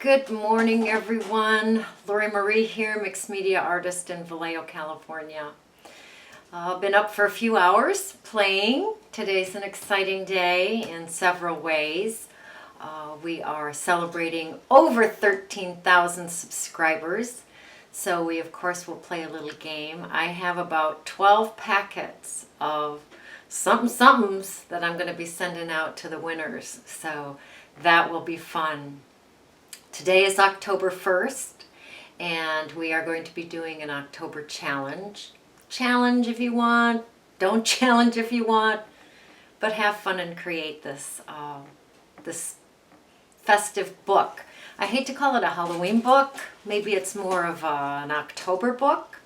Good morning, everyone. Lori Marie here, mixed media artist in Vallejo, California. I've been up for a few hours playing. Today's an exciting day in several ways. We are celebrating over 13,000 subscribers. So we, of course, will play a little game. I have about 12 packets of somethings that I'm going to be sending out to the winners. So that will be fun. Today is October 1st, and we are going to be doing an October challenge. Challenge if you want, don't challenge if you want, but have fun and create this festive book. I hate to call it a Halloween book. Maybe it's more of an October book.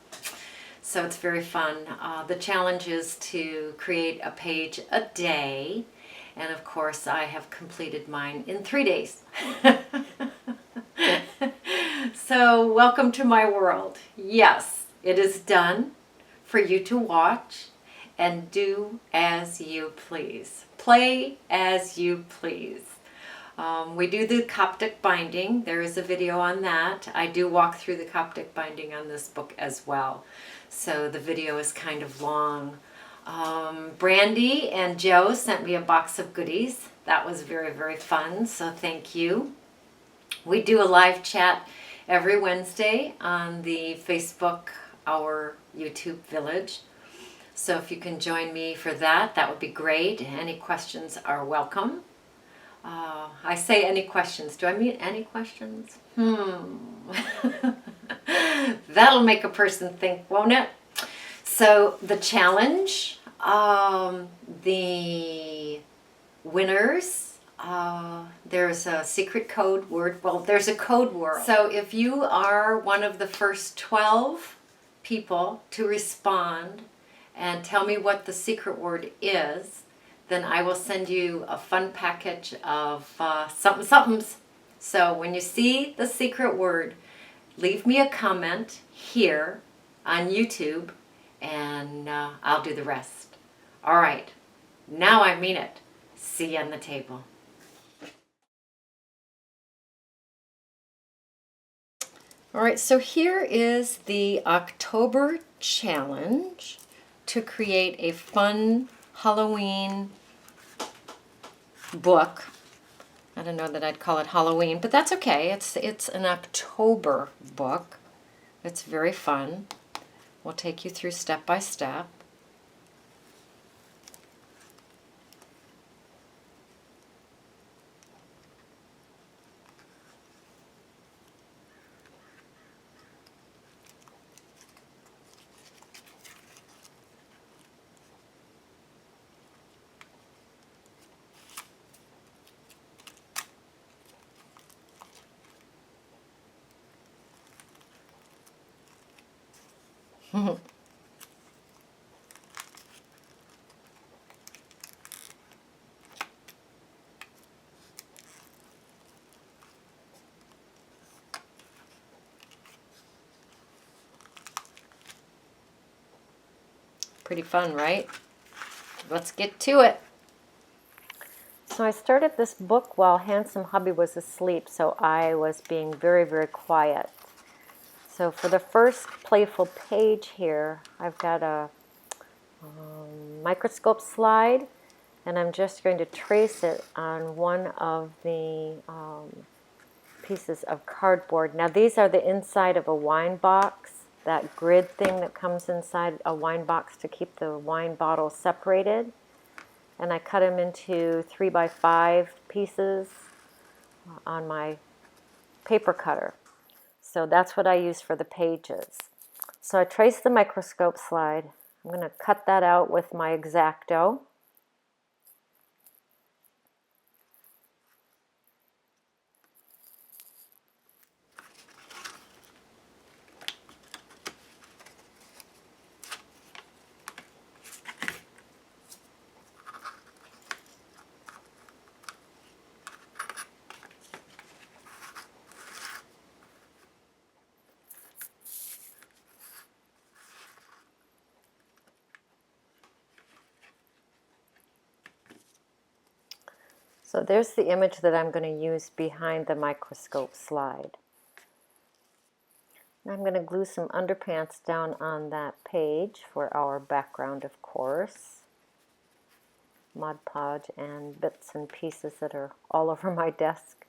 So it's very fun. The challenge is to create a page a day. And of course, I have completed mine in 3 days. So welcome to my world. Yes, it is done for you to watch and do as you please. Play as you please. We do the Coptic binding. There is a video on that. I do walk through the Coptic binding on this book as well. So the video is kind of long. Brandy and Joe sent me a box of goodies. That was very, very fun, so thank you. We do a live chat every Wednesday on the Facebook, our YouTube village. So if you can join me for that, that would be great. Any questions are welcome. I say any questions. Do I mean any questions? That'll make a person think, won't it? So the challenge, the winners, there's a secret code word. Well, there's a code word. So if you are one of the first 12 people to respond and tell me what the secret word is, then I will send you a fun package of somethings. So when you see the secret word, leave me a comment here on YouTube, and I'll do the rest. All right, now I mean it. See you on the table. All right, so here is the October challenge to create a fun Halloween book. I don't know that I'd call it Halloween, but that's okay. It's an October book. It's very fun. We'll take you through step by step. Pretty fun, right? Let's get to it. So I started this book while handsome hubby was asleep, so I was being very, very quiet. So for the first playful page here, I've got a microscope slide, and I'm just going to trace it on one of the pieces of cardboard. Now these are the inside of a wine box, that grid thing that comes inside a wine box to keep the wine bottles separated. And I cut them into 3x5 pieces on my paper cutter. So that's what I use for the pages. So I traced the microscope slide. I'm going to cut that out with my X-Acto. So there's the image that I'm going to use behind the microscope slide. I'm going to glue some underpants down on that page for our background, of course. Mod Podge and bits and pieces that are all over my desk.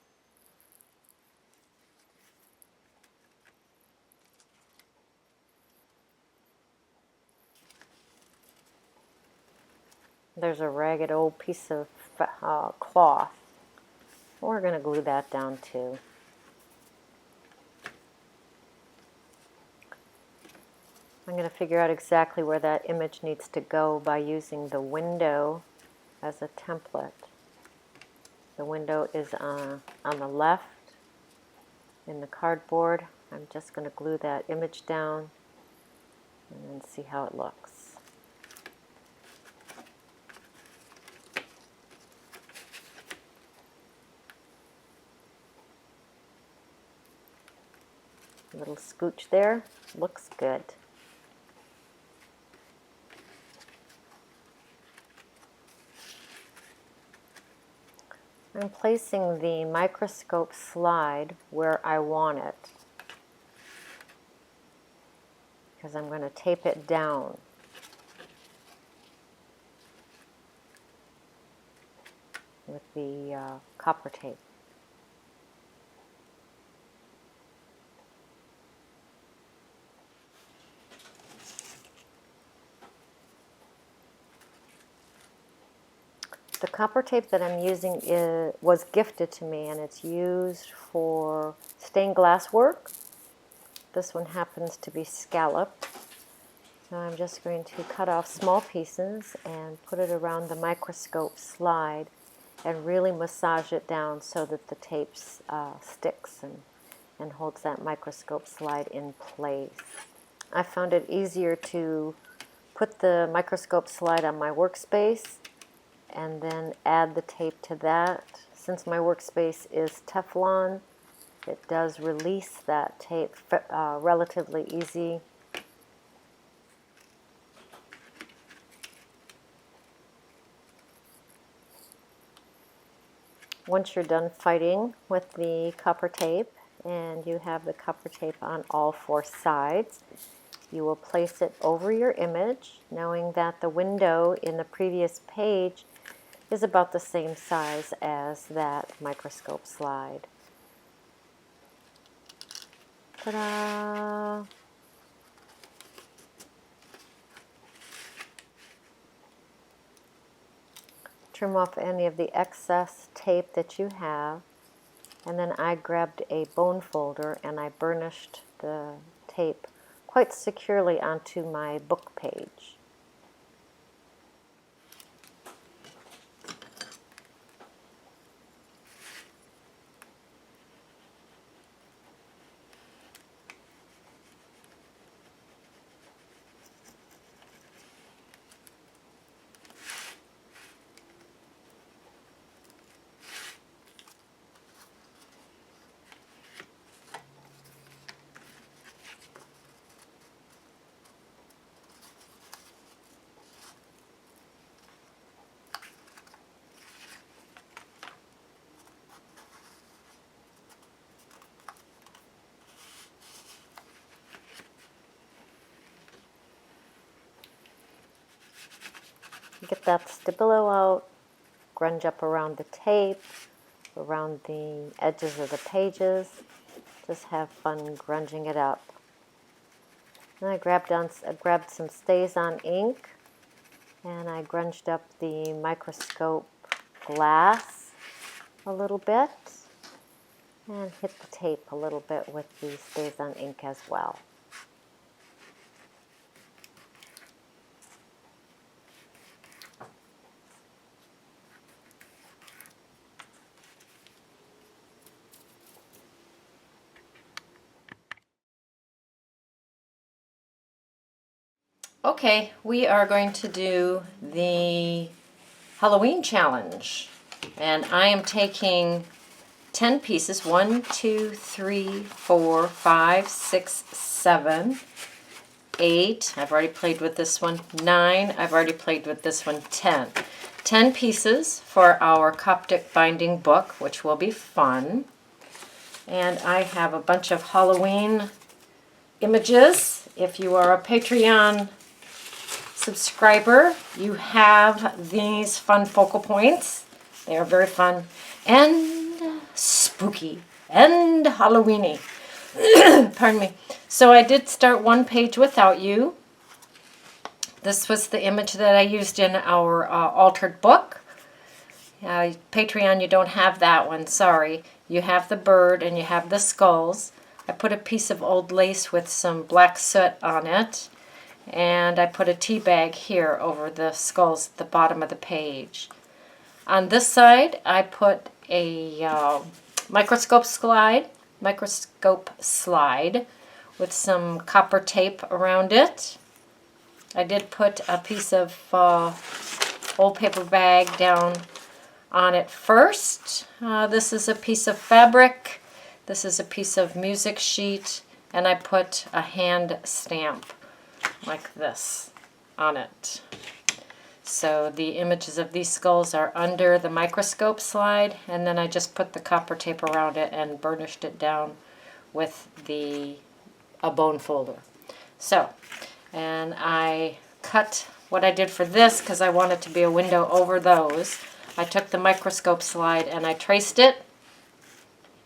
There's a ragged old piece of cloth. We're going to glue that down too. I'm going to figure out exactly where that image needs to go by using the window as a template. The window is on the left in the cardboard. I'm just going to glue that image down and then see how it looks. A little scooch there, looks good. I'm placing the microscope slide where I want it because I'm going to tape it down. With the copper tape. The copper tape that I'm using was gifted to me, and it's used for stained glass work. This one happens to be scalloped. So I'm just going to cut off small pieces and put it around the microscope slide and really massage it down so that the tape sticks and holds that microscope slide in place. I found it easier to put the microscope slide on my workspace and then add the tape to that. Since my workspace is Teflon, it does release that tape relatively easy. Once you're done fighting with the copper tape and you have the copper tape on all four sides, you will place it over your image, knowing that the window in the previous page is about the same size as that microscope slide. Ta-da! Trim off any of the excess tape that you have, and then I grabbed a bone folder and I burnished the tape quite securely onto my book page. Get that stabilo out, grunge up around the tape, around the edges of the pages. Just have fun grunging it up. Then I grabbed some Stays-On ink and I grunged up the microscope glass a little bit and hit the tape a little bit with the Stays-On ink as well. Okay, we are going to do the Halloween challenge, and I am taking 10 pieces, 1, 2, 3, 4, 5, 6, 7, 8, I've already played with this one, 9, I've already played with this one, 10. 10 pieces for our Coptic binding book, which will be fun. And I have a bunch of Halloween images. If you are a Patreon subscriber, you have these fun focal points. They are very fun and spooky and Halloweeny. Pardon me. So I did start one page without you. This was the image that I used in our altered book. Patreon, you don't have that one, sorry. You have the bird and you have the skulls. I put a piece of old lace with some black soot on it. And I put a tea bag here over the skulls at the bottom of the page. On this side, I put a microscope slide with some copper tape around it. I did put a piece of old paper bag down on it first. This is a piece of fabric. This is a piece of music sheet. And I put a hand stamp like this on it. So the images of these skulls are under the microscope slide, and then I just put the copper tape around it and burnished it down with a bone folder. So, and I cut what I did for this because I want it to be a window over those. I took the microscope slide and I traced it,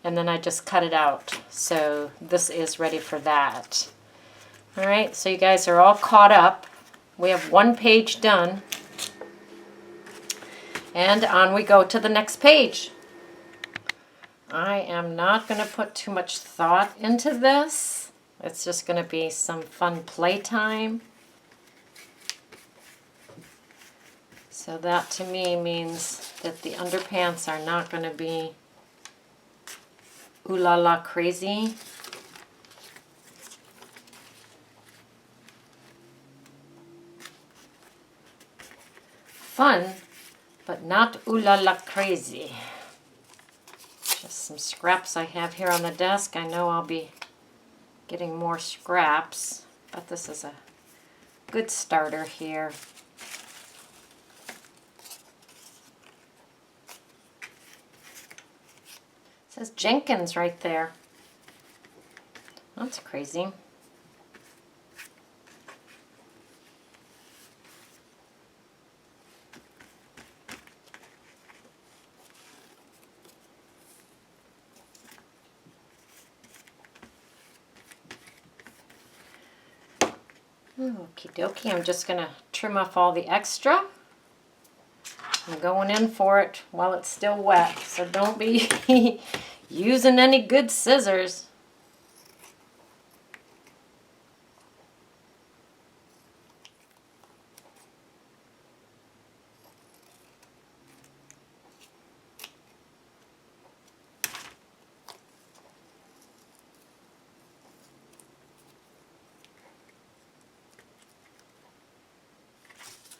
and then I just cut it out. So this is ready for that. All right, so you guys are all caught up. We have one page done. And on we go to the next page. I am not going to put too much thought into this. It's just going to be some fun playtime. So that to me means that the underpants are not going to be ooh la la crazy. Fun, but not ooh la la crazy. Just some scraps I have here on the desk. I know I'll be getting more scraps, but this is a good starter here. It says Jenkins right there. That's crazy. Okie dokie, I'm just going to trim off all the extra. I'm going in for it while it's still wet, so don't be using any good scissors.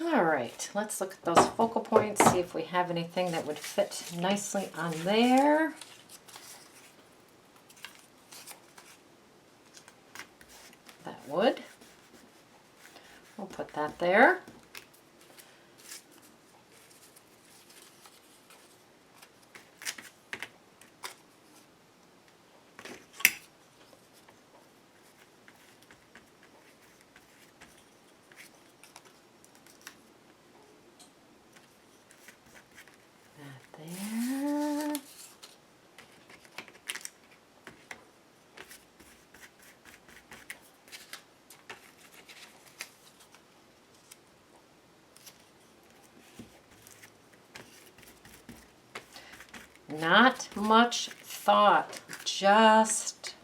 All right, let's look at those focal points, see if we have anything that would fit nicely on there. That would. We'll put that there. There. Not much thought, just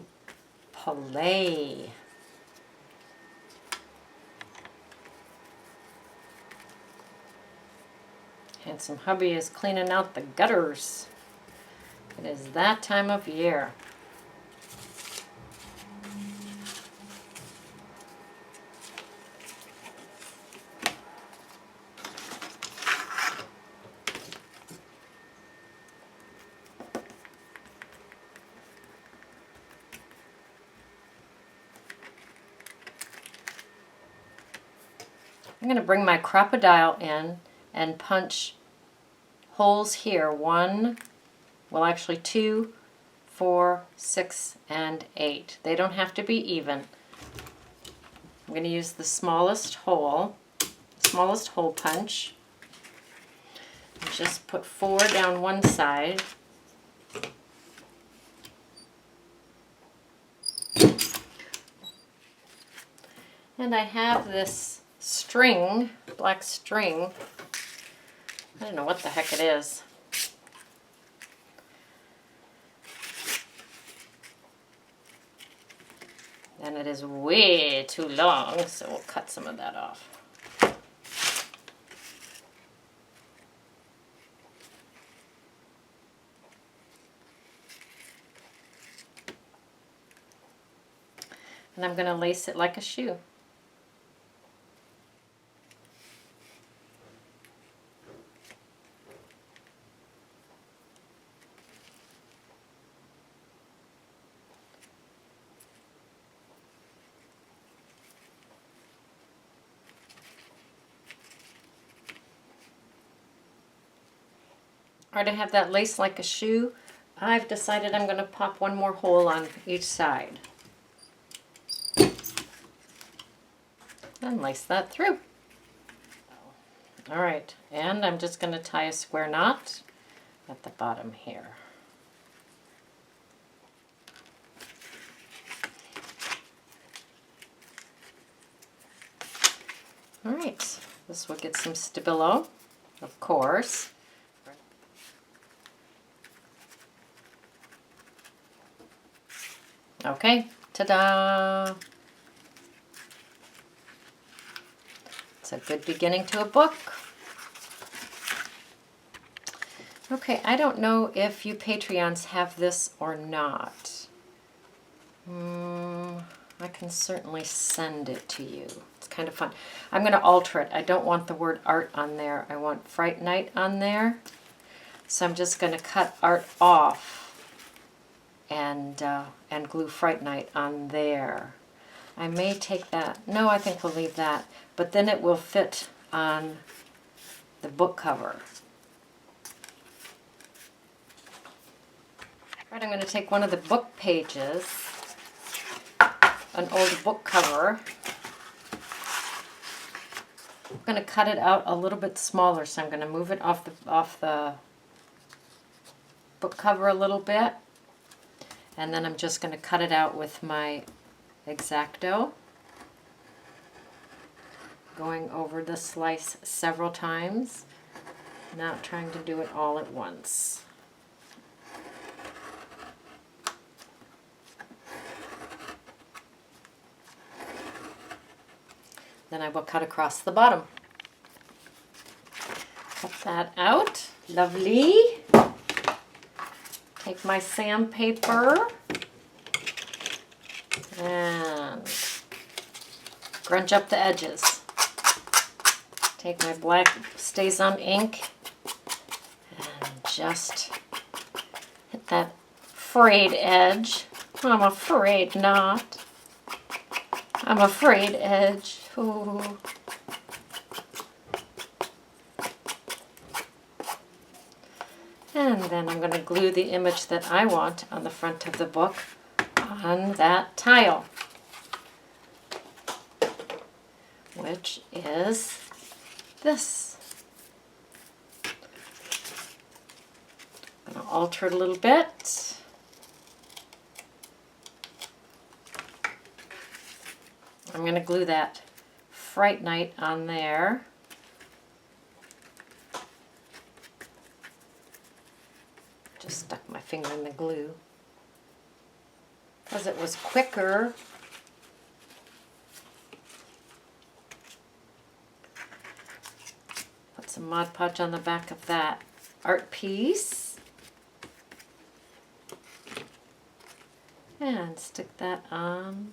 play. Handsome hubby is cleaning out the gutters. It is that time of year. I'm going to bring my crocodile in and punch holes here. 1, well actually 2, 4, 6, and 8. They don't have to be even. I'm going to use the smallest hole punch. And just put 4 down one side. And I have this string, black string. I don't know what the heck it is. And it is way too long, so we'll cut some of that off. And I'm going to lace it like a shoe. Alright, I have that lace like a shoe. I've decided I'm going to pop one more hole on each side. And lace that through. Alright, and I'm just going to tie a square knot at the bottom here. Alright, this will get some stabilo, of course. Okay, ta-da! It's a good beginning to a book. Okay, I don't know if you Patreons have this or not. I can certainly send it to you. It's kind of fun. I'm going to alter it. I don't want the word art on there. I want Fright Night on there. So I'm just going to cut art off and glue Fright Night on there. I may take that. No, I think we'll leave that. But then it will fit on the book cover. Right, I'm going to take one of the book pages, an old book cover. I'm going to cut it out a little bit smaller, so I'm going to move it off the book cover a little bit. And then I'm just going to cut it out with my X-Acto, going over the slice several times, not trying to do it all at once. Then I will cut across the bottom. Cut that out. Lovely. Take my sandpaper and grunge up the edges. Take my black Stays On ink and just hit that frayed edge. I'm afraid not. I'm a frayed edge. Ooh. And then I'm going to glue the image that I want on the front of the book on that tile, which is this. I'm going to alter it a little bit. I'm going to glue that Fright Night on there. Just stuck my finger in the glue because it was quicker. Put some Mod Podge on the back of that art piece and stick that on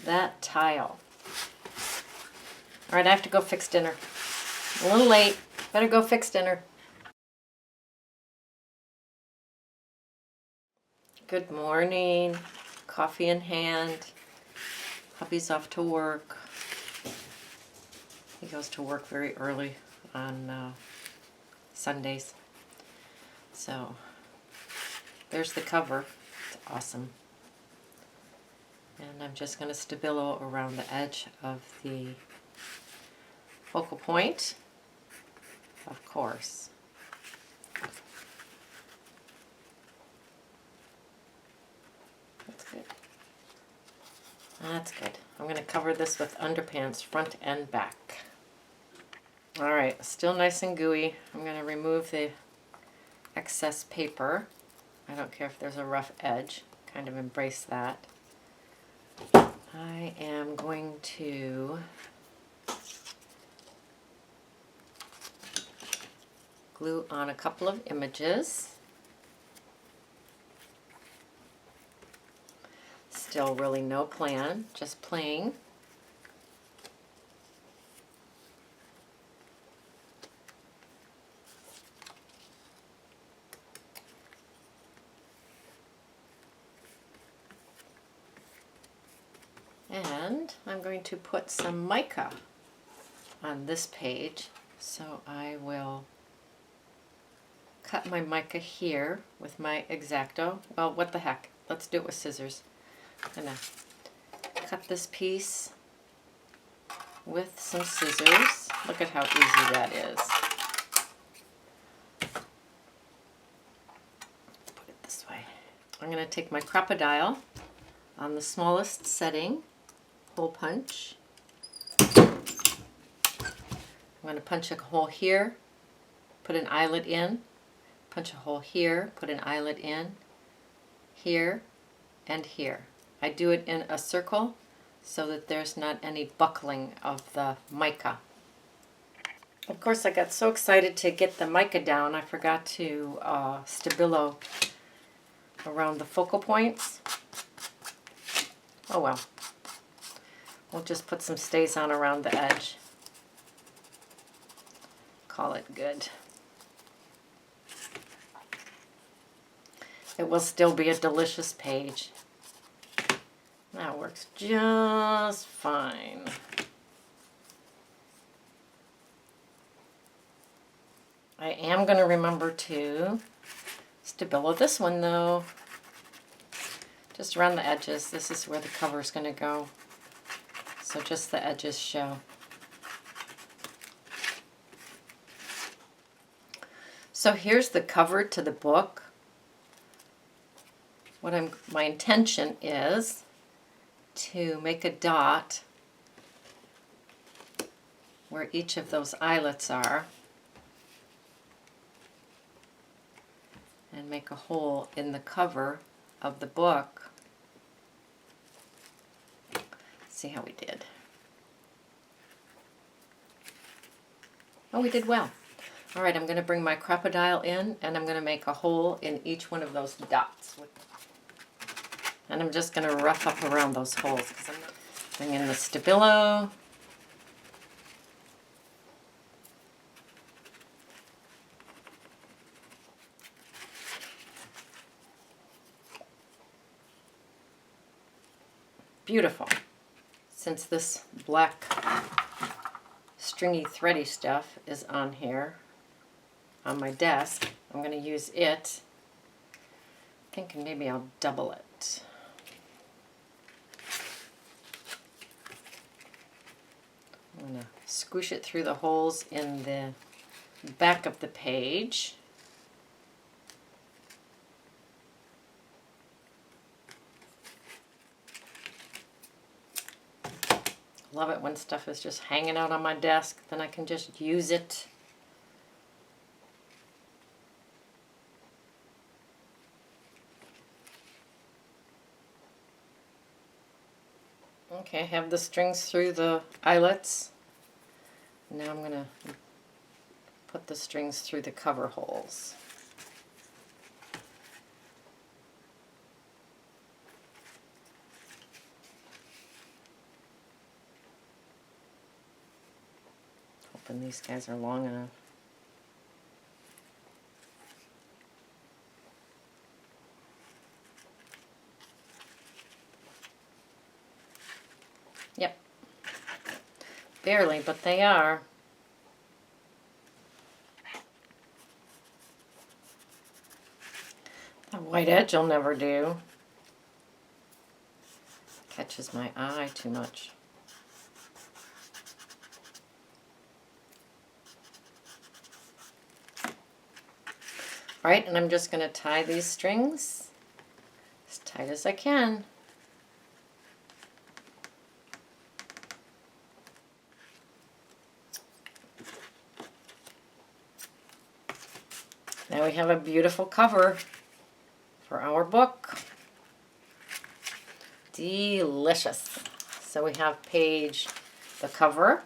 that tile. All right, I have to go fix dinner. A little late. Better go fix dinner. Good morning. Coffee in hand. Hubby's off to work. He goes to work very early on Sundays. So there's the cover. It's awesome. And I'm just going to stabilo around the edge of the focal point, of course. That's good. That's good. I'm going to cover this with underpants, front and back. All right, still nice and gooey. I'm going to remove the excess paper. I don't care if there's a rough edge. Kind of embrace that. I am going to glue on a couple of images. Still really no plan, just playing. And I'm going to put some mica on this page, so I will cut my mica here with my X-Acto. Well, what the heck, let's do it with scissors. I'm gonna cut this piece with some scissors. Look at how easy that is. Put it this way. I'm gonna take my crocodile on the smallest setting, hole punch. I'm going to punch a hole here, put an eyelet in, punch a hole here, put an eyelet in, here, and here. I do it in a circle so that there's not any buckling of the mica. Of course, I got so excited to get the mica down, I forgot to stabilo around the focal points. Oh well. We'll just put some stays on around the edge. Call it good. It will still be a delicious page. That works just fine. I am going to remember to stabilo this one though. Just around the edges. This is where the cover is going to go. So just the edges show. So here's the cover to the book. My intention is to make a dot where each of those eyelets are and make a hole in the cover of the book. See how we did. Oh, we did well. All right, I'm going to bring my crocodile in and I'm going to make a hole in each one of those dots. And I'm just going to rough up around those holes. Bring in the stabilo. Beautiful. Since this black stringy thready stuff is on here on my desk, I'm going to use it. Thinking maybe I'll double it. I'm going to squish it through the holes in the back of the page. Love it when stuff is just hanging out on my desk, then I can just use it. Okay, I have the strings through the eyelets. Now I'm going to put the strings through the cover holes. Hoping these guys are long enough. Yep. Barely, but they are. white edge will never do. Catches my eye too much. All right, and I'm just going to tie these strings as tight as I can. Now we have a beautiful cover for our book. Delicious. So we have the cover,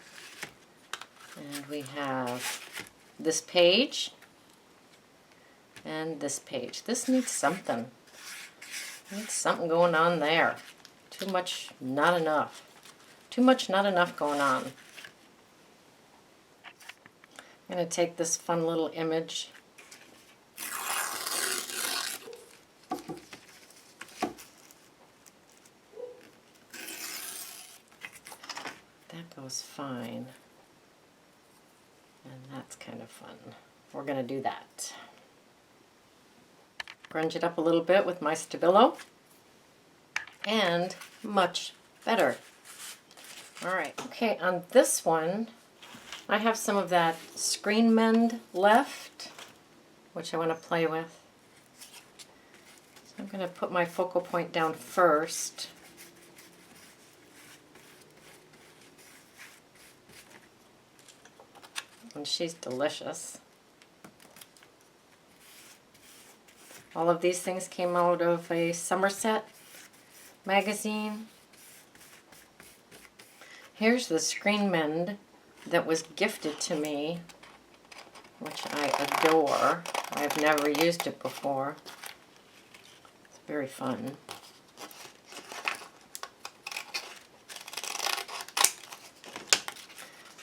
and we have this page, and this page. This needs something. Needs something going on there. Too much, not enough. Too much, not enough going on. I'm going to take this fun little image. That goes fine. And that's kind of fun. We're going to do that. Grunge it up a little bit with my Stabilo. And much better. Alright, okay, on this one, I have some of that screen mend left, which I want to play with. So I'm going to put my focal point down first. And she's delicious. All of these things came out of a Somerset magazine. Here's the screen mend that was gifted to me, which I adore. I've never used it before. It's very fun.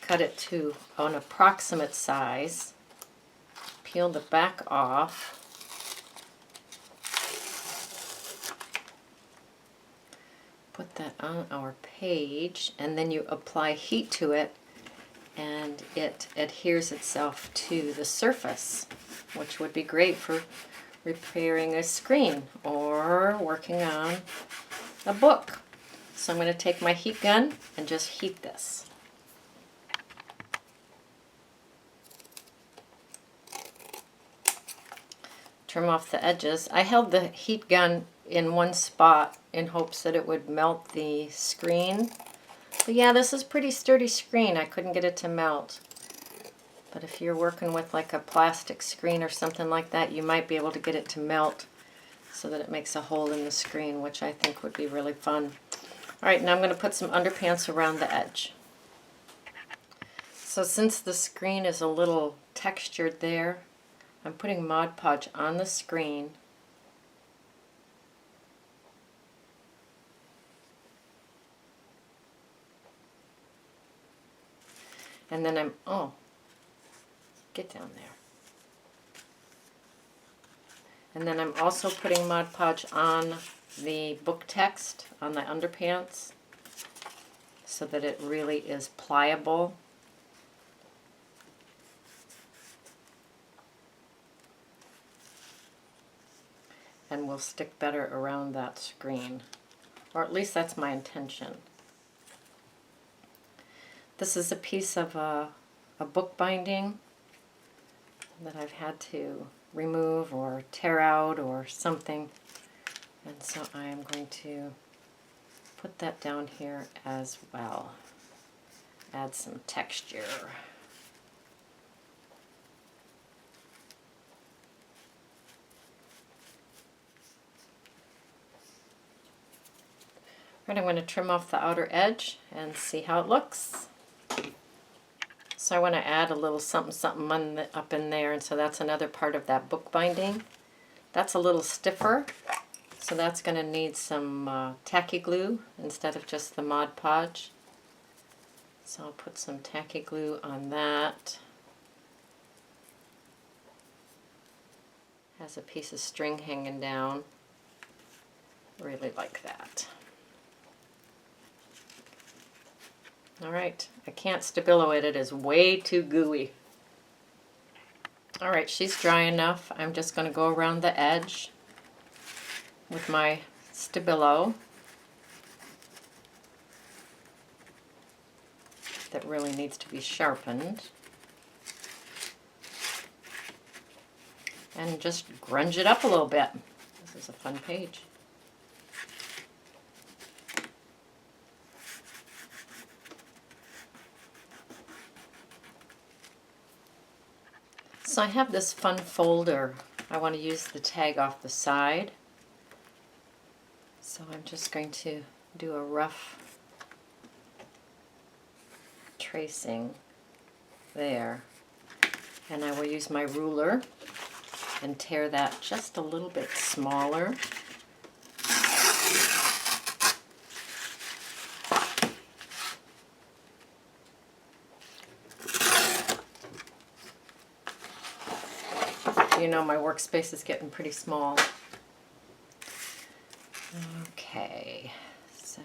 Cut it to an approximate size. Peel the back off. Put that on our page, and then you apply heat to it, and it adheres itself to the surface, which would be great for repairing a screen or working on a book. So I'm going to take my heat gun and just heat this. Trim off the edges. I held the heat gun in one spot in hopes that it would melt the screen. But yeah, this is pretty sturdy screen. I couldn't get it to melt. But if you're working with like a plastic screen or something like that, you might be able to get it to melt so that it makes a hole in the screen, which I think would be really fun. Alright, now I'm going to put some underpants around the edge. So since the screen is a little textured there, I'm putting Mod Podge on the screen. And then get down there. And then I'm also putting Mod Podge on the book text on the underpants so that it really is pliable. And will stick better around that screen. Or at least that's my intention. This is a piece of a book binding that I've had to remove or tear out or something. And so I am going to put that down here as well. Add some texture. Right, I'm going to trim off the outer edge and see how it looks. So I want to add a little something up in there, and so that's another part of that book binding. That's a little stiffer, so that's going to need some tacky glue instead of just the Mod Podge. So I'll put some tacky glue on that. Has a piece of string hanging down. Really like that. Alright, I can't Stabilo it, it is way too gooey. Alright, she's dry enough. I'm just going to go around the edge with my stabilo that really needs to be sharpened. And just grunge it up a little bit. This is a fun page. So I have this fun folder. I want to use the tag off the side. So I'm just going to do a rough tracing there. And I will use my ruler and tear that just a little bit smaller. You know, my workspace is getting pretty small. Okay, so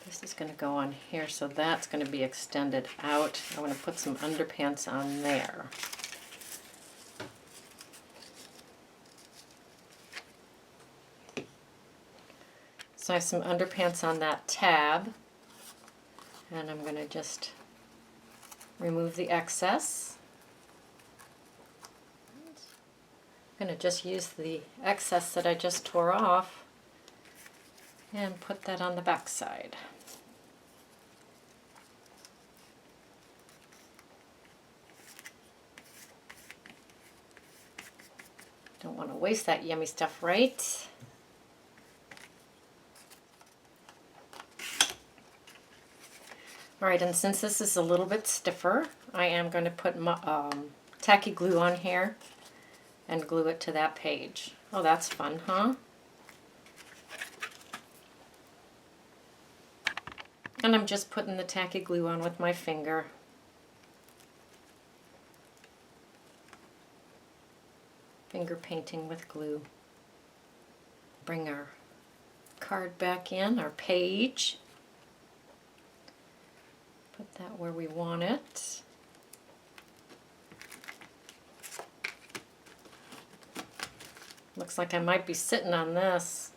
this is going to go on here, so that's going to be extended out. I want to put some underpants on there. So I have some underpants on that tab, and I'm going to just remove the excess. I'm going to just use the excess that I just tore off and put that on the back side. Don't want to waste that yummy stuff, right? Alright, and since this is a little bit stiffer, I am going to put my, tacky glue on here and glue it to that page. Oh, that's fun, huh? And I'm just putting the tacky glue on with my finger. Finger painting with glue. Bring our card back in, our page. Put that where we want it. Looks like I might be sitting on this.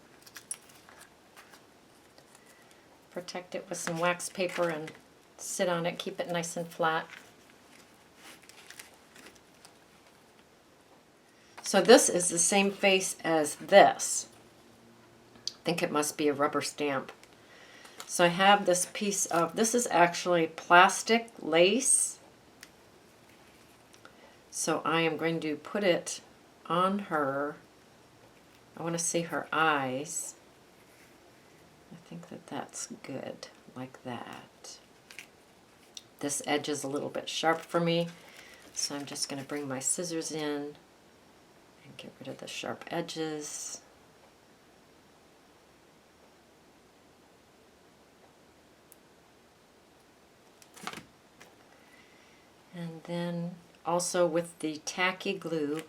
Protect it with some wax paper and sit on it, keep it nice and flat. So this is the same face as this. I think it must be a rubber stamp. So I have this piece of, this is actually plastic lace. So I am going to put it on her. I want to see her eyes. I think that that's good, like that. This edge is a little bit sharp for me, so I'm just going to bring my scissors in and get rid of the sharp edges. And then also with the tacky glue,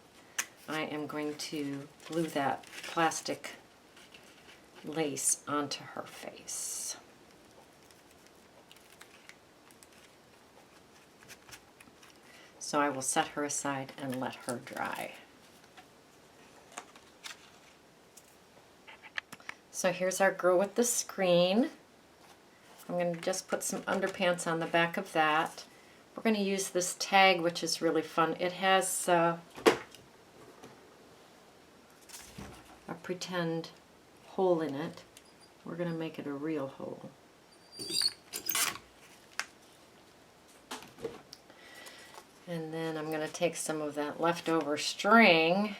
I am going to glue that plastic lace onto her face. So I will set her aside and let her dry. So here's our girl with the screen. I'm going to just put some underpants on the back of that. We're going to use this tag, which is really fun. It has a pretend hole in it. We're going to make it a real hole. And then I'm going to take some of that leftover string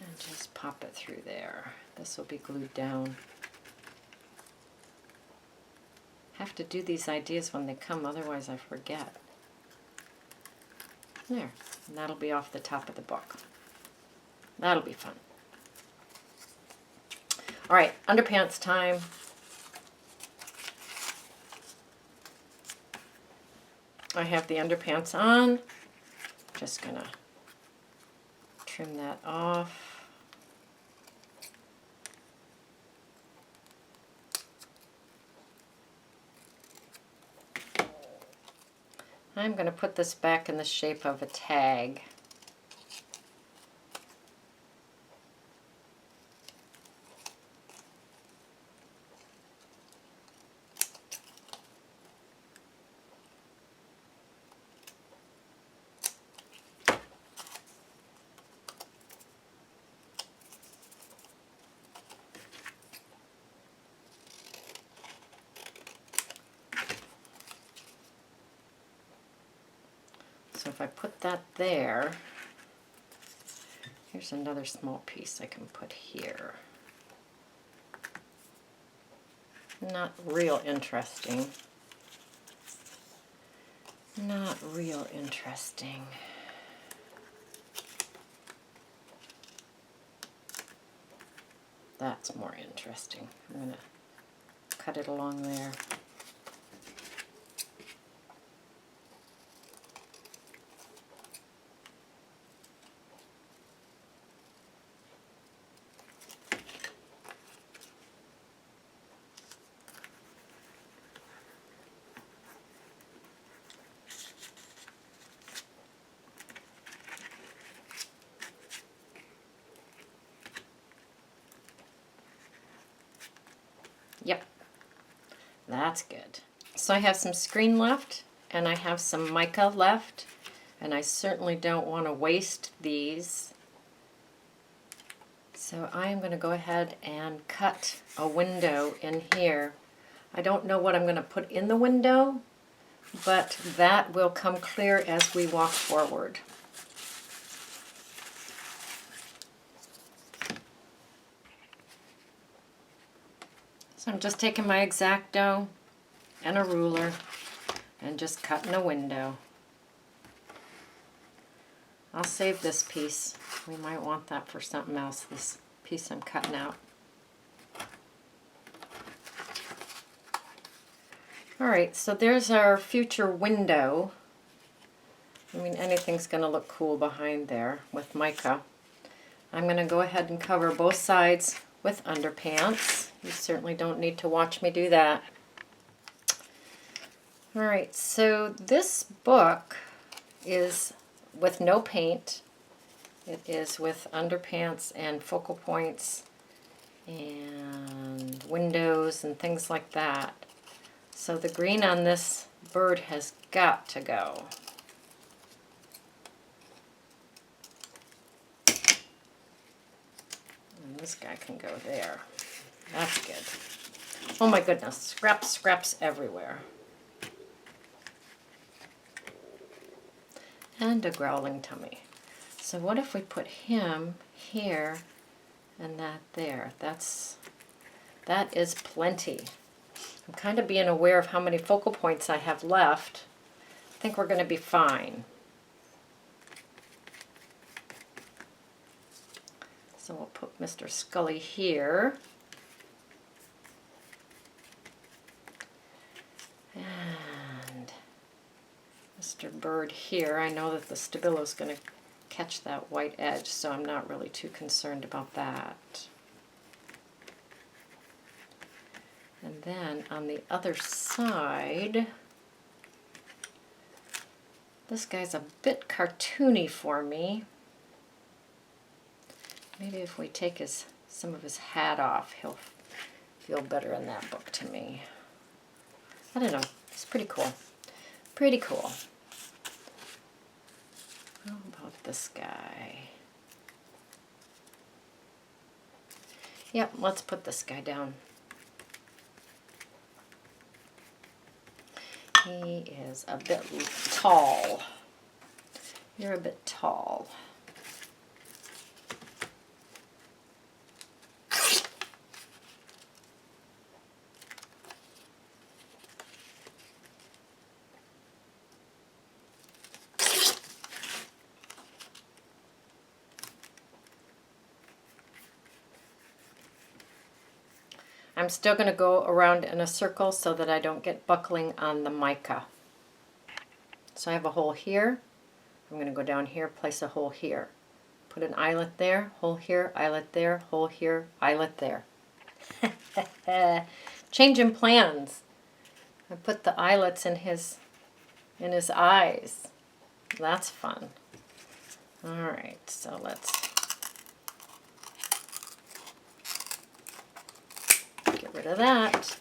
and just pop it through there. This will be glued down. Have to do these ideas when they come, otherwise I forget. There, and that'll be off the top of the book. That'll be fun. All right, underpants time. I have the underpants on. Just gonna trim that off. I'm going to put this back in the shape of a tag. So if I put that there, here's another small piece I can put here. Not real interesting. Not real interesting. That's more interesting. I'm going to cut it along there. Yep, that's good. So I have some screen left, and I have some mica left, and I certainly don't want to waste these. So I am going to go ahead and cut a window in here. I don't know what I'm going to put in the window, but that will come clear as we walk forward. So I'm just taking my X-Acto and a ruler and just cutting a window. I'll save this piece. We might want that for something else, this piece I'm cutting out. Alright, so there's our future window. I mean, anything's going to look cool behind there with mica. I'm going to go ahead and cover both sides with underpants. You certainly don't need to watch me do that. Alright, so this book is with no paint. It is with underpants and focal points and windows and things like that. So the green on this bird has got to go. And this guy can go there. That's good. Oh my goodness, scraps everywhere. And a growling tummy. So what if we put him here and that there? That is plenty. I'm kind of being aware of how many focal points I have left. I think we're going to be fine. So we'll put Mr. Scully here. And Mr. Bird here. I know that the stabilo is going to catch that white edge, so I'm not really too concerned about that. And then on the other side, this guy's a bit cartoony for me. Maybe if we take some of his hat off, he'll feel better in that book to me. I don't know. It's pretty cool. Pretty cool. How about this guy? Yep, let's put this guy down. He is a bit tall. You're a bit tall. I'm still going to go around in a circle so that I don't get buckling on the mica. So I have a hole here. I'm going to go down here, place a hole here. Put an eyelet there, hole here, eyelet there, hole here, eyelet there. Changing plans. I put the eyelets in his in his eyes. That's fun. All right, so let's get rid of that.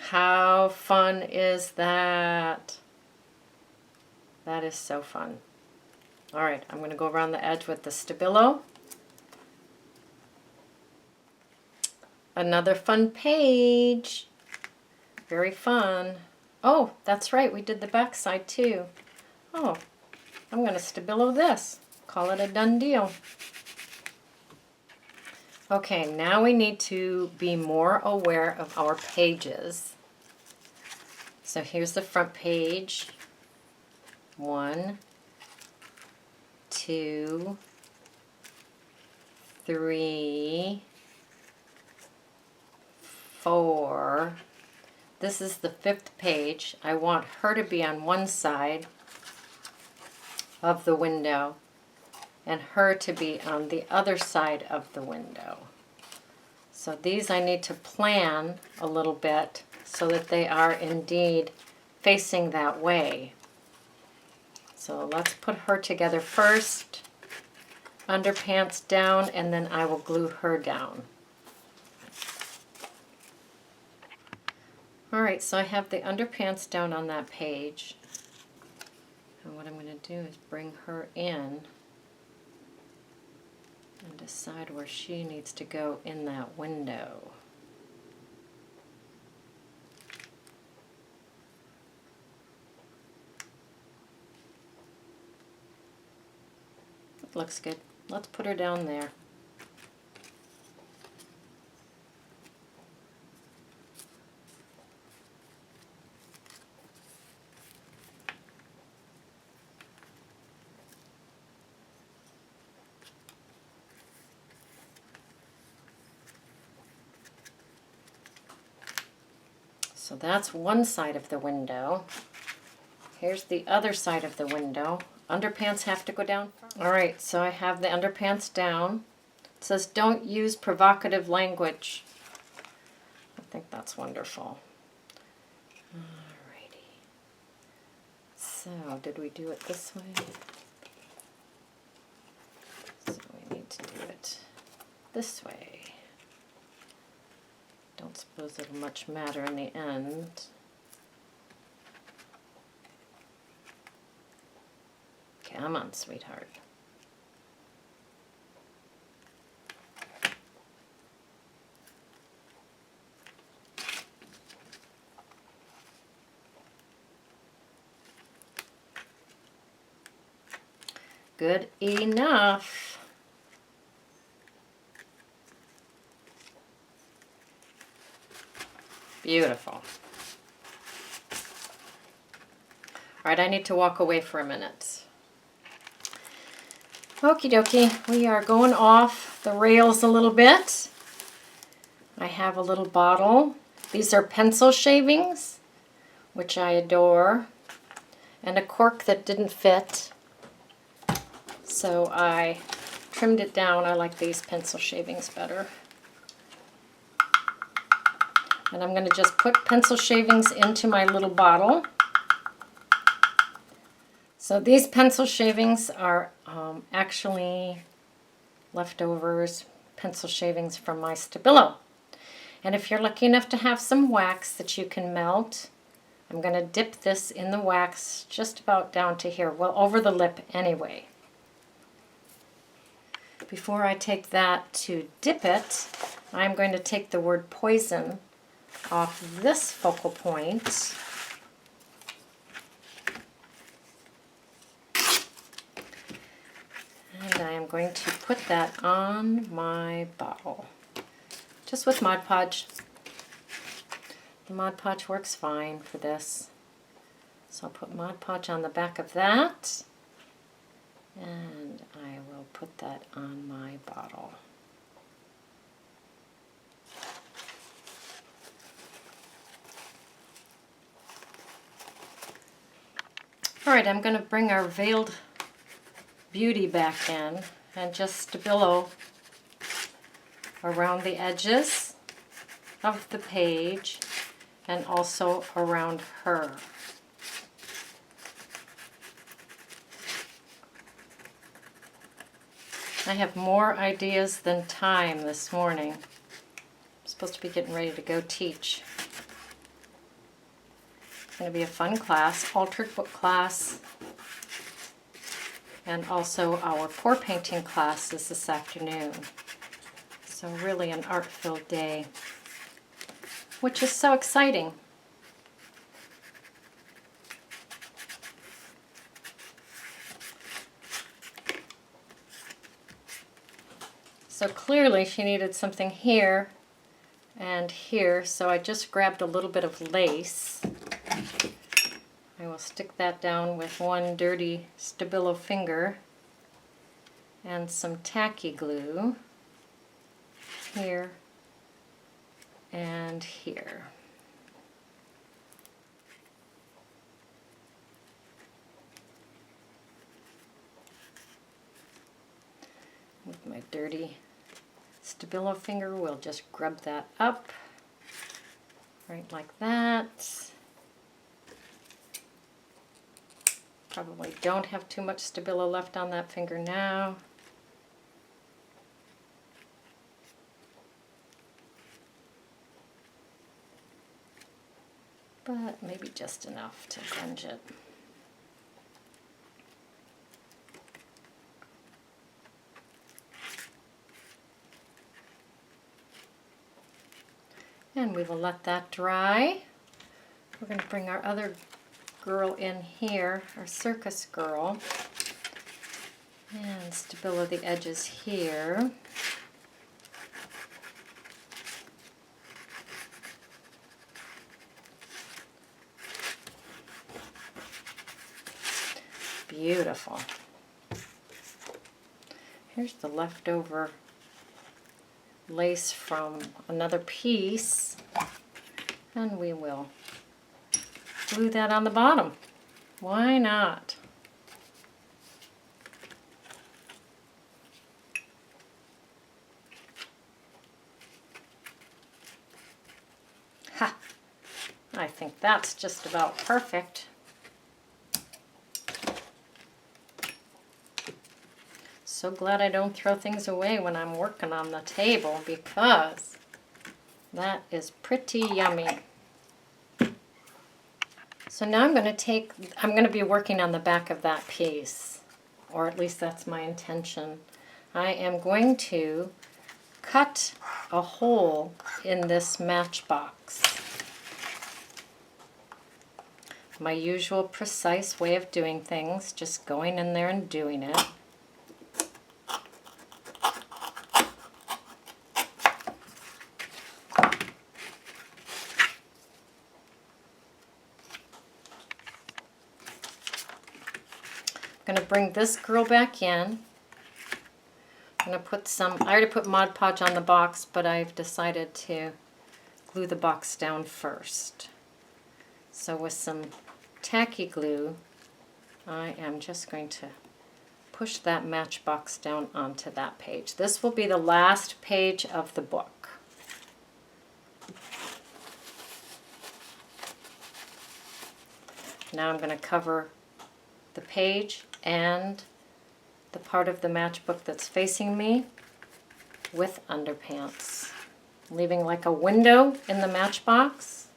How fun is that? That is so fun. All right, I'm going to go around the edge with the Stabilo. Another fun page. Very fun. Oh, that's right, we did the back side too. Oh, I'm going to Stabilo this. Call it a done deal. Okay, now we need to be more aware of our pages. So here's the front page. 1, 2, 3, 4. This is the 5th page. I want her to be on one side of the window and her to be on the other side of the window. So these I need to plan a little bit so that they are indeed facing that way. So let's put her together first, underpants down, and then I will glue her down. All right, so I have the underpants down on that page. And what I'm going to do is bring her in and decide where she needs to go in that window. Looks good. Let's put her down there. So that's one side of the window. Here's the other side of the window. Underpants have to go down. All right, so I have the underpants down. It says don't use provocative language. I think that's wonderful. Alrighty. So did we do it this way? So we need to do it this way. Don't suppose it'll much matter in the end. Come on, sweetheart. Good enough. Beautiful. All right, I need to walk away for a minute. Okie dokie, we are going off the rails a little bit. I have a little bottle. These are pencil shavings, which I adore, and a cork that didn't fit. So I trimmed it down. I like these pencil shavings better. And I'm going to just put pencil shavings into my little bottle. So these pencil shavings are actually leftovers, pencil shavings from my Stabilo. And if you're lucky enough to have some wax that you can melt, I'm going to dip this in the wax just about down to here, well over the lip anyway. Before I take that to dip it, I'm going to take the word poison off this focal point. And I am going to put that on my bottle, just with Mod Podge. The Mod Podge works fine for this. So I'll put Mod Podge on the back of that, and I will put that on my bottle. All right, I'm going to bring our veiled beauty back in and just Stabilo around the edges of the page and also around her. I have more ideas than time this morning. I'm supposed to be getting ready to go teach. It's going to be a fun class, altered book class, and also our pour painting class is this afternoon. So really an art-filled day, which is so exciting. So clearly she needed something here and here, so I just grabbed a little bit of lace. I will stick that down with one dirty Stabilo finger and some tacky glue here and here. With my dirty Stabilo finger, we'll just grub that up right like that. Probably don't have too much Stabilo left on that finger now. But maybe just enough to grunge it. And we will let that dry. We're going to bring our other girl in here, our circus girl, and Stabilo the edges here. Beautiful. Here's the leftover lace from another piece, and we will glue that on the bottom. Why not? Ha! I think that's just about perfect. So glad I don't throw things away when I'm working on the table, because that is pretty yummy. So now I'm going to be working on the back of that piece, or at least that's my intention. I am going to cut a hole in this matchbox. My usual precise way of doing things, just going in there and doing it. I'm going to bring this girl back in. I'm going to put some, I already put Mod Podge on the box, but I've decided to glue the box down first. So with some tacky glue, I am just going to push that matchbox down onto that page. This will be the last page of the book. Now I'm going to cover the page and the part of the matchbook that's facing me with underpants, leaving like a window in the matchbox.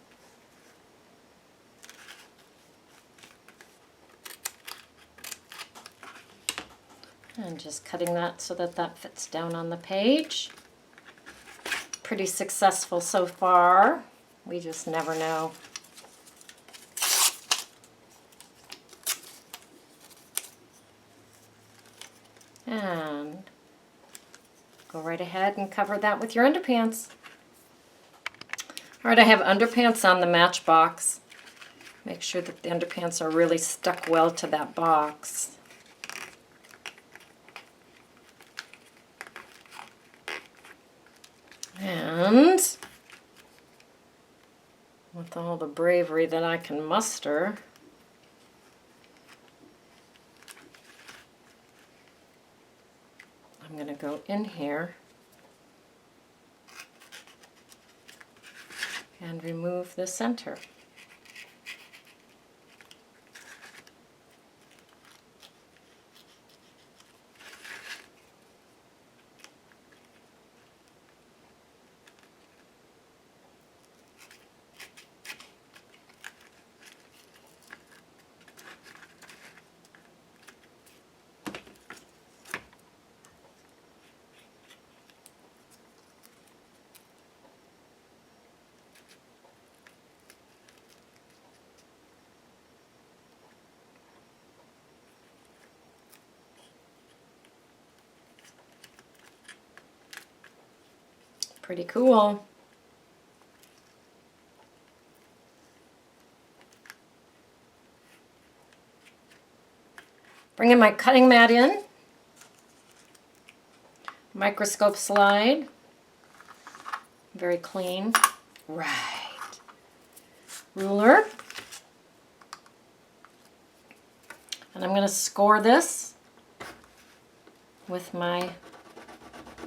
And just cutting that so that that fits down on the page. Pretty successful so far. We just never know. And go right ahead and cover that with your underpants. All right, I have underpants on the matchbox. Make sure that the underpants are really stuck well to that box. And with all the bravery that I can muster, I'm going to go in here and remove the center. Pretty cool. Bringing my cutting mat in. Microscope slide. Very clean. Right. Ruler. And I'm going to score this with my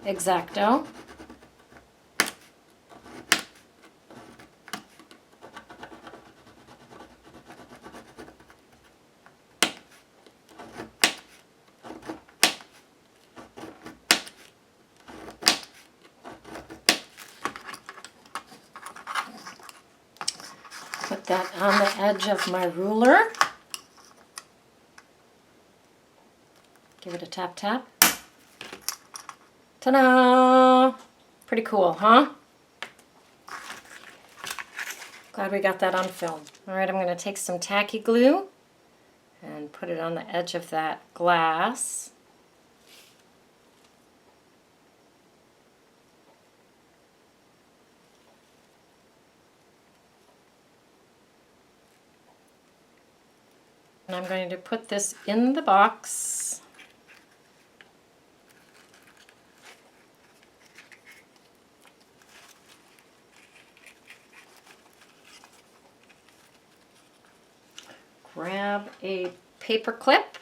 X-Acto. Put that on the edge of my ruler. Give it a tap tap. Ta-da! Pretty cool, huh? Glad we got that on film. All right, I'm going to take some tacky glue and put it on the edge of that glass. And I'm going to put this in the box. Grab a paper clip,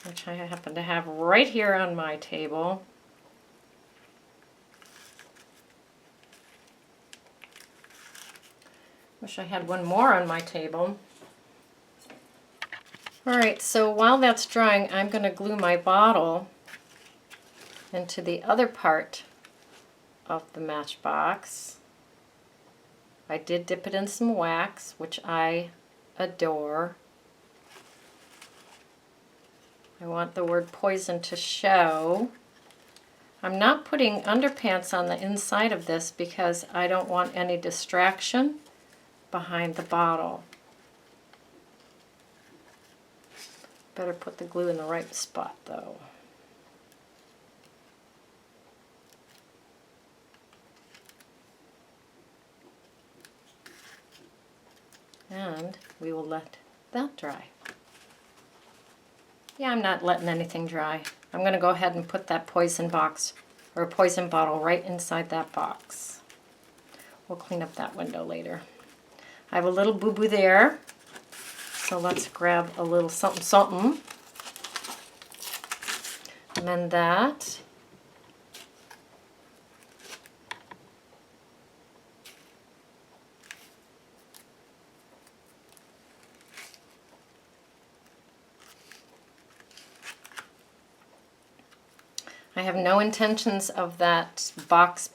which I happen to have right here on my table. Wish I had one more on my table. Alright, so while that's drying, I'm going to glue my bottle into the other part of the matchbox. I did dip it in some wax, which I adore. I want the word poison to show. I'm not putting underpants on the inside of this because I don't want any distraction behind the bottle. Better put the glue in the right spot though. And we will let that dry. Yeah, I'm not letting anything dry. I'm going to go ahead and put that poison box or poison bottle right inside that box. We'll clean up that window later. I have a little boo-boo there. So let's grab a little something something. And then that. I have no intentions of that box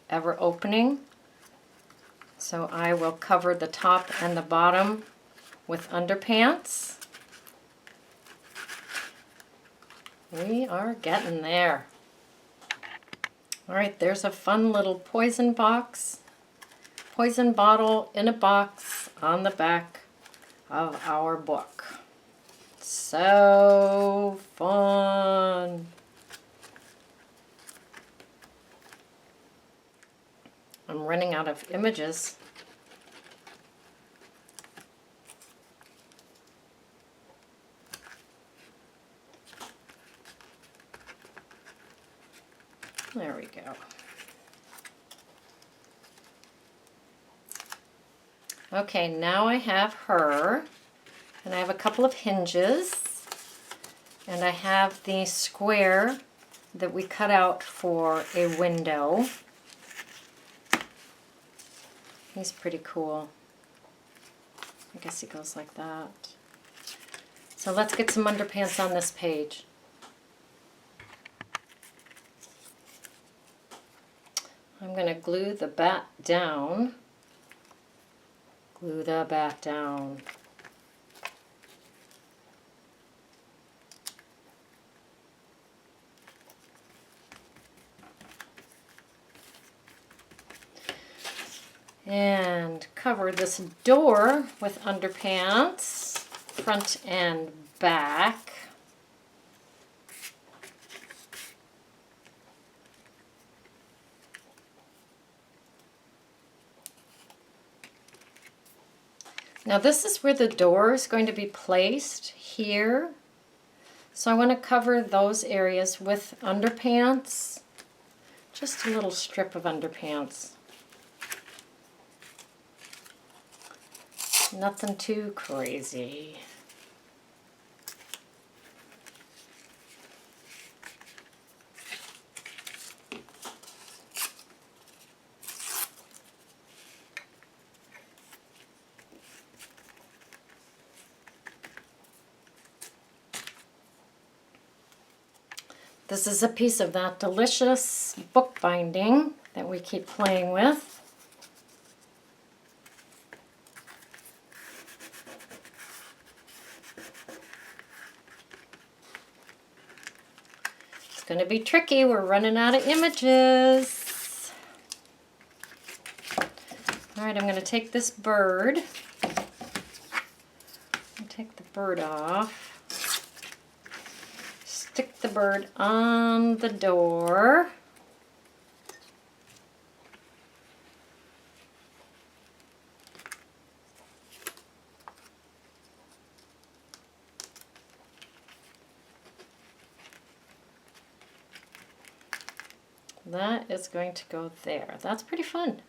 ever opening, so I will cover the top and the bottom with underpants. We are getting there. Alright, there's a fun little poison box, poison bottle in a box on the back of our book. So fun! I'm running out of images. There we go. Okay, now I have her, and I have a couple of hinges, and I have the square that we cut out for a window. He's pretty cool. I guess he goes like that. So let's get some underpants on this page. I'm going to glue the bat down. Glue the bat down. And cover this door with underpants, front and back. Now this is where the door is going to be placed, here. So I want to cover those areas with underpants. Just a little strip of underpants. Nothing too crazy. This is a piece of that delicious book binding that we keep playing with. It's going to be tricky. We're running out of images. All right, I'm going to take this bird. Take the bird off. Stick the bird on the door. That is going to go there. That's pretty fun.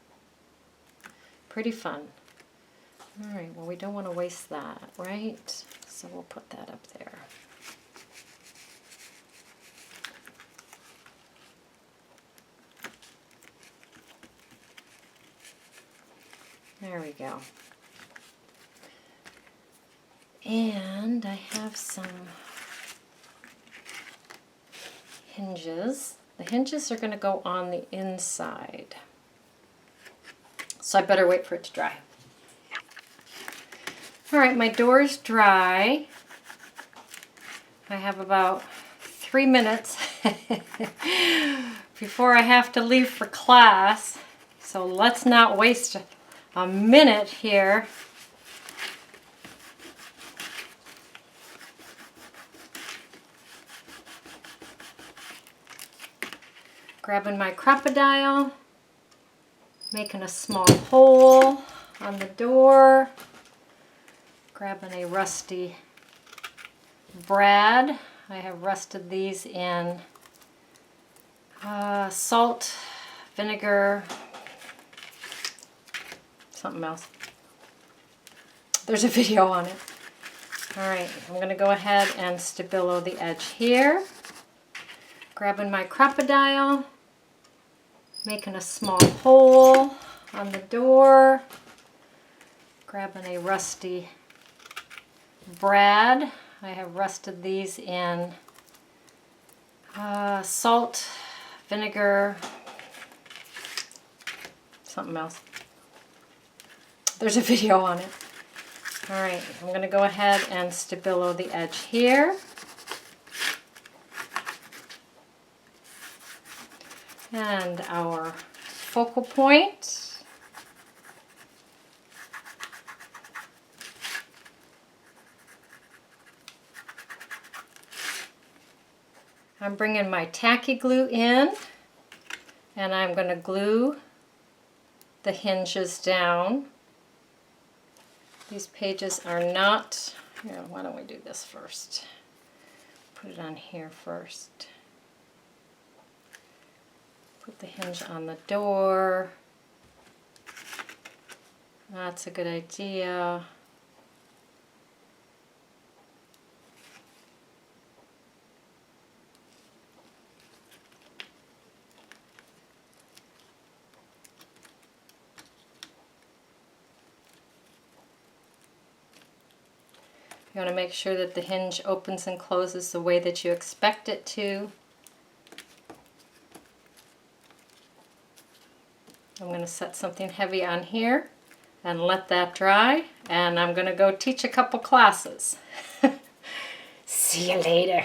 Pretty fun. All right, well, we don't want to waste that, right? So we'll put that up there. There we go. And I have some hinges. The hinges are going to go on the inside. So I better wait for it to dry. All right, my door is dry. I have about 3 minutes before I have to leave for class. So let's not waste a minute here. Grabbing my crocodile, making a small hole on the door, grabbing a rusty brad. I have rusted these in salt, vinegar, something else. There's a video on it. All right, I'm going to go ahead and stabilo the edge here. Grabbing my crocodile, making a small hole on the door, grabbing a rusty brad. I have rusted these in salt, vinegar, something else. There's a video on it. All right, I'm going to go ahead and stabilo the edge here. And our focal point. I'm bringing my tacky glue in, and I'm going to glue the hinges down. These pages are not, here, why don't we do this first? Put it on here first. Put the hinge on the door. That's a good idea. You want to make sure that the hinge opens and closes the way that you expect it to. I'm going to set something heavy on here and let that dry, and I'm going to go teach a couple classes. See you later.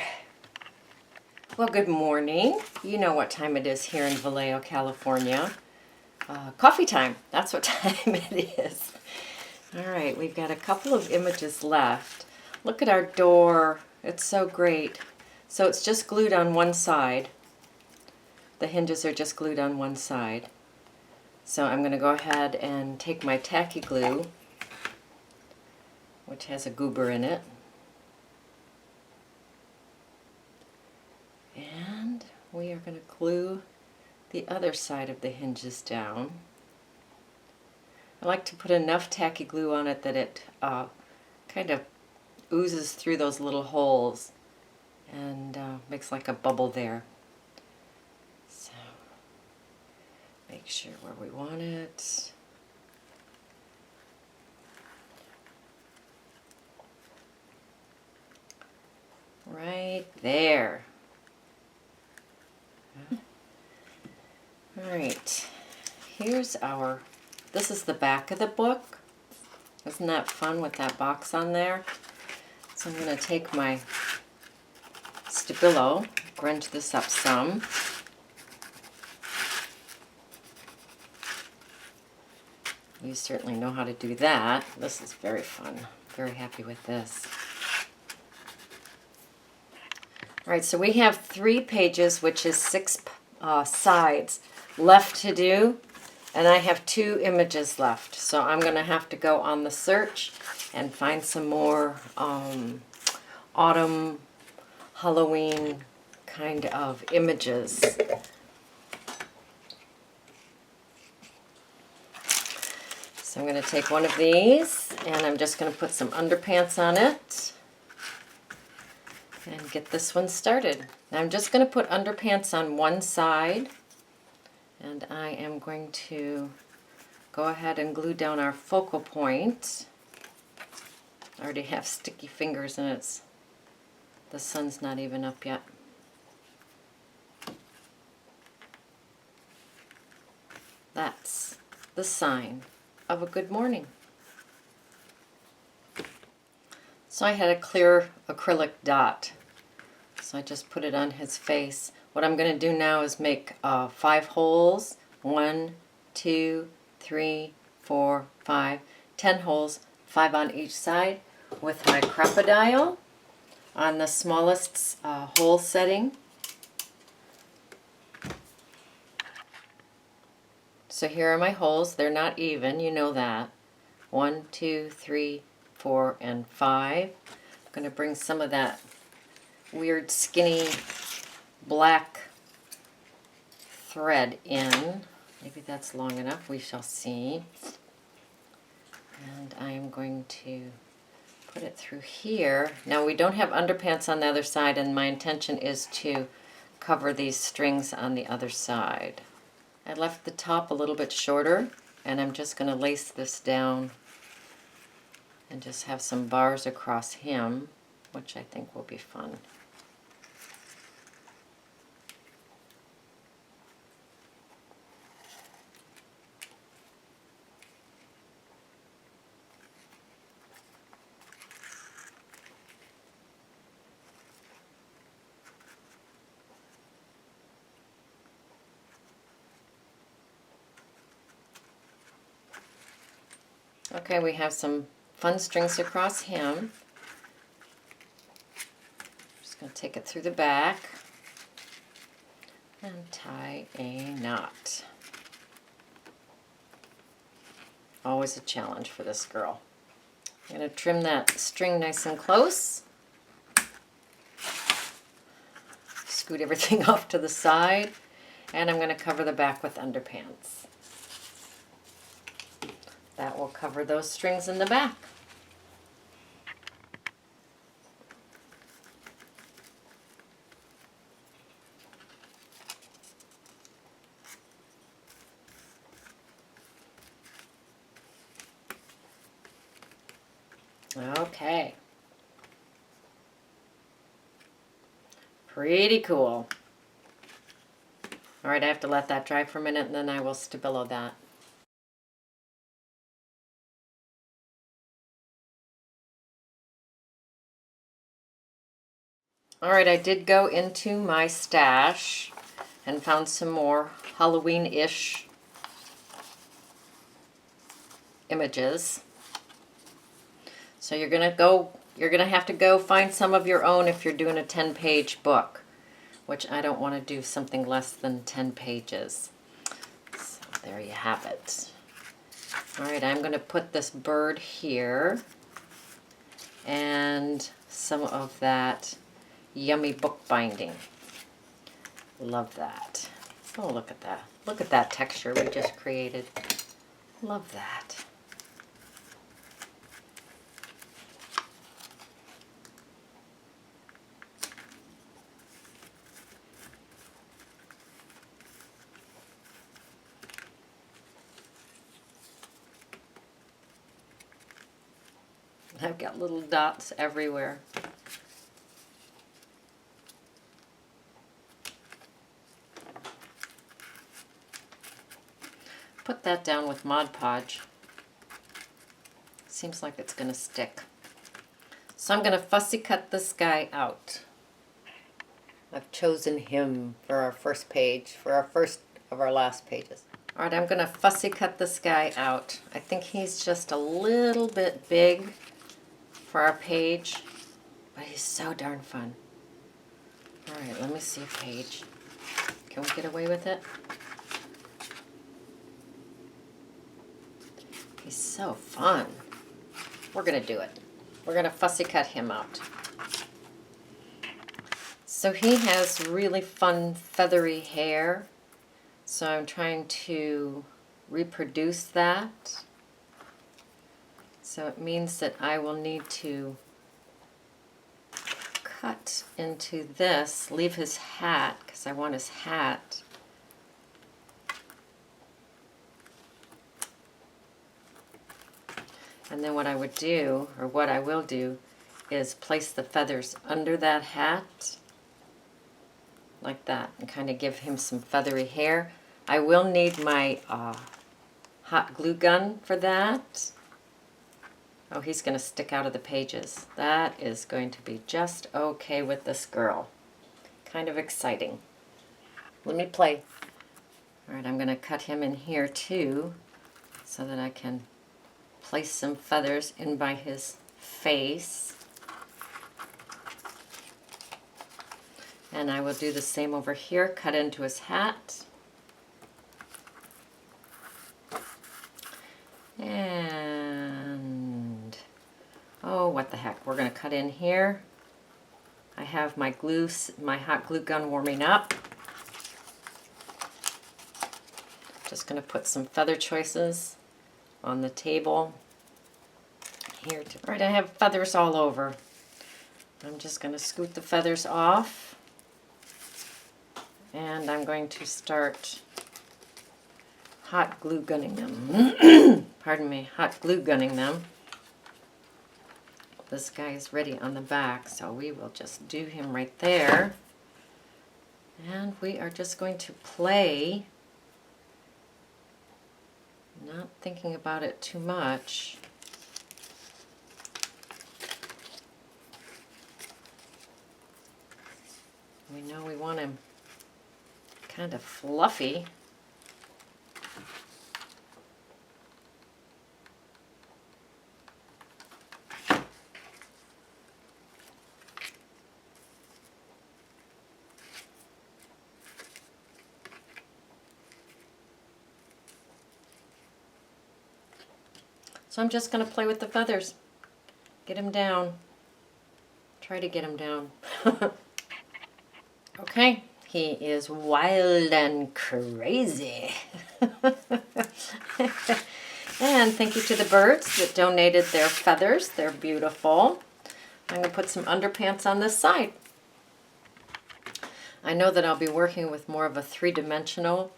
Well, good morning. You know what time it is here in Vallejo, California. Coffee time. That's what time it is. All right, we've got a couple of images left. Look at our door. It's so great. So it's just glued on one side. The hinges are just glued on one side. So I'm going to go ahead and take my tacky glue which has a goober in it. And we are going to glue the other side of the hinges down. I like to put enough tacky glue on it that it kind of oozes through those little holes and makes like a bubble there. So make sure where we want it. Right there. All right, here's our, this is the back of the book. Isn't that fun with that box on there? So I'm going to take my stabilo, grunge this up some. You certainly know how to do that. This is very fun. Very happy with this. All right, so we have 3 pages, which is 6 sides left to do, and I have 2 images left. So I'm going to have to go on the search and find some more autumn, Halloween kind of images. So I'm going to take one of these, and I'm just going to put some underpants on it and get this one started. Now I'm just going to put underpants on one side, and I am going to go ahead and glue down our focal point. I already have sticky fingers and the sun's not even up yet. That's the sign of a good morning. So I had a clear acrylic dot, so I just put it on his face. What I'm going to do now is make 5 holes. 1, 2, 3, 4, 5, 10 holes, 5 on each side, with my crocodile on the smallest hole setting. So here are my holes. They're not even, you know that. 1, 2, 3, 4, and 5. I'm going to bring some of that weird skinny black thread in. Maybe that's long enough. We shall see. And I am going to put it through here. Now we don't have underpants on the other side, and my intention is to cover these strings on the other side. I left the top a little bit shorter, and I'm just going to lace this down and just have some bars across him, which I think will be fun. Okay, we have some fun strings across him. Just going to take it through the back and tie a knot. Always a challenge for this girl. I'm going to trim that string nice and close. Scoot everything off to the side, and I'm going to cover the back with underpants. That will cover those strings in the back. Okay. Pretty cool. All right, I have to let that dry for a minute, and then I will stabilo that. All right, I did go into my stash and found some more Halloween-ish images. So you're gonna have to go find some of your own if you're doing a 10-page book, which I don't want to do something less than 10 pages. So there you have it. All right, I'm going to put this bird here. and some of that yummy bookbinding. Love that. Oh, look at that. Look at that texture we just created. Love that. I've got little dots everywhere. Put that down with Mod Podge. Seems like it's going to stick. So I'm going to fussy cut this guy out. I've chosen him for our first page, for our first of our last pages. All right, I'm going to fussy cut this guy out. I think he's just a little bit big for our page, but he's so darn fun. All right, let me see a page. Can we get away with it? He's so fun. We're going to do it. We're going to fussy cut him out. So he has really fun feathery hair. So I'm trying to reproduce that. So it means that I will need to cut into this, leave his hat, because I want his hat. And then what I would do, or what I will do, is place the feathers under that hat, like that, and kind of give him some feathery hair. I will need my hot glue gun for that. Oh, he's going to stick out of the pages. That is going to be just okay with this girl. Kind of exciting. Let me play. All right, I'm going to cut him in here too, so that I can place some feathers in by his face. And I will do the same over here, cut into his hat. And, oh, what the heck, we're going to cut in here. I have my glue, my hot glue gun warming up. Just going to put some feather choices on the table here. Right, I have feathers all over. I'm just going to scoot the feathers off, and I'm going to start hot glue gunning them. Pardon me, hot glue gunning them. This guy is ready on the back, so we will just do him right there. And we are just going to play, not thinking about it too much. We know we want him kind of fluffy. So I'm just going to play with the feathers. Get him down. Try to get him down. Okay, he is wild and crazy. And thank you to the birds that donated their feathers. They're beautiful. I'm going to put some underpants on this side. I know that I'll be working with more of a three-dimensional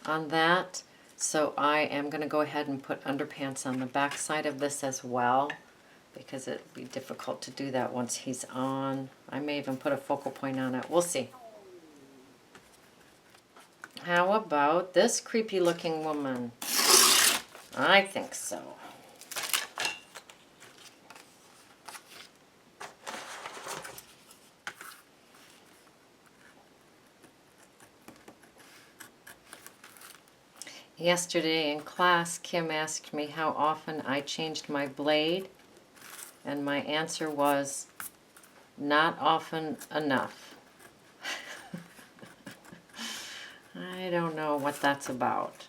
on that. So I am going to go ahead and put underpants on the back side of this as well, because it would be difficult to do that once he's on. I may even put a focal point on it. We'll see. How about this creepy looking woman? I think so. Yesterday in class, Kim asked me how often I changed my blade, and my answer was, not often enough. I don't know what that's about.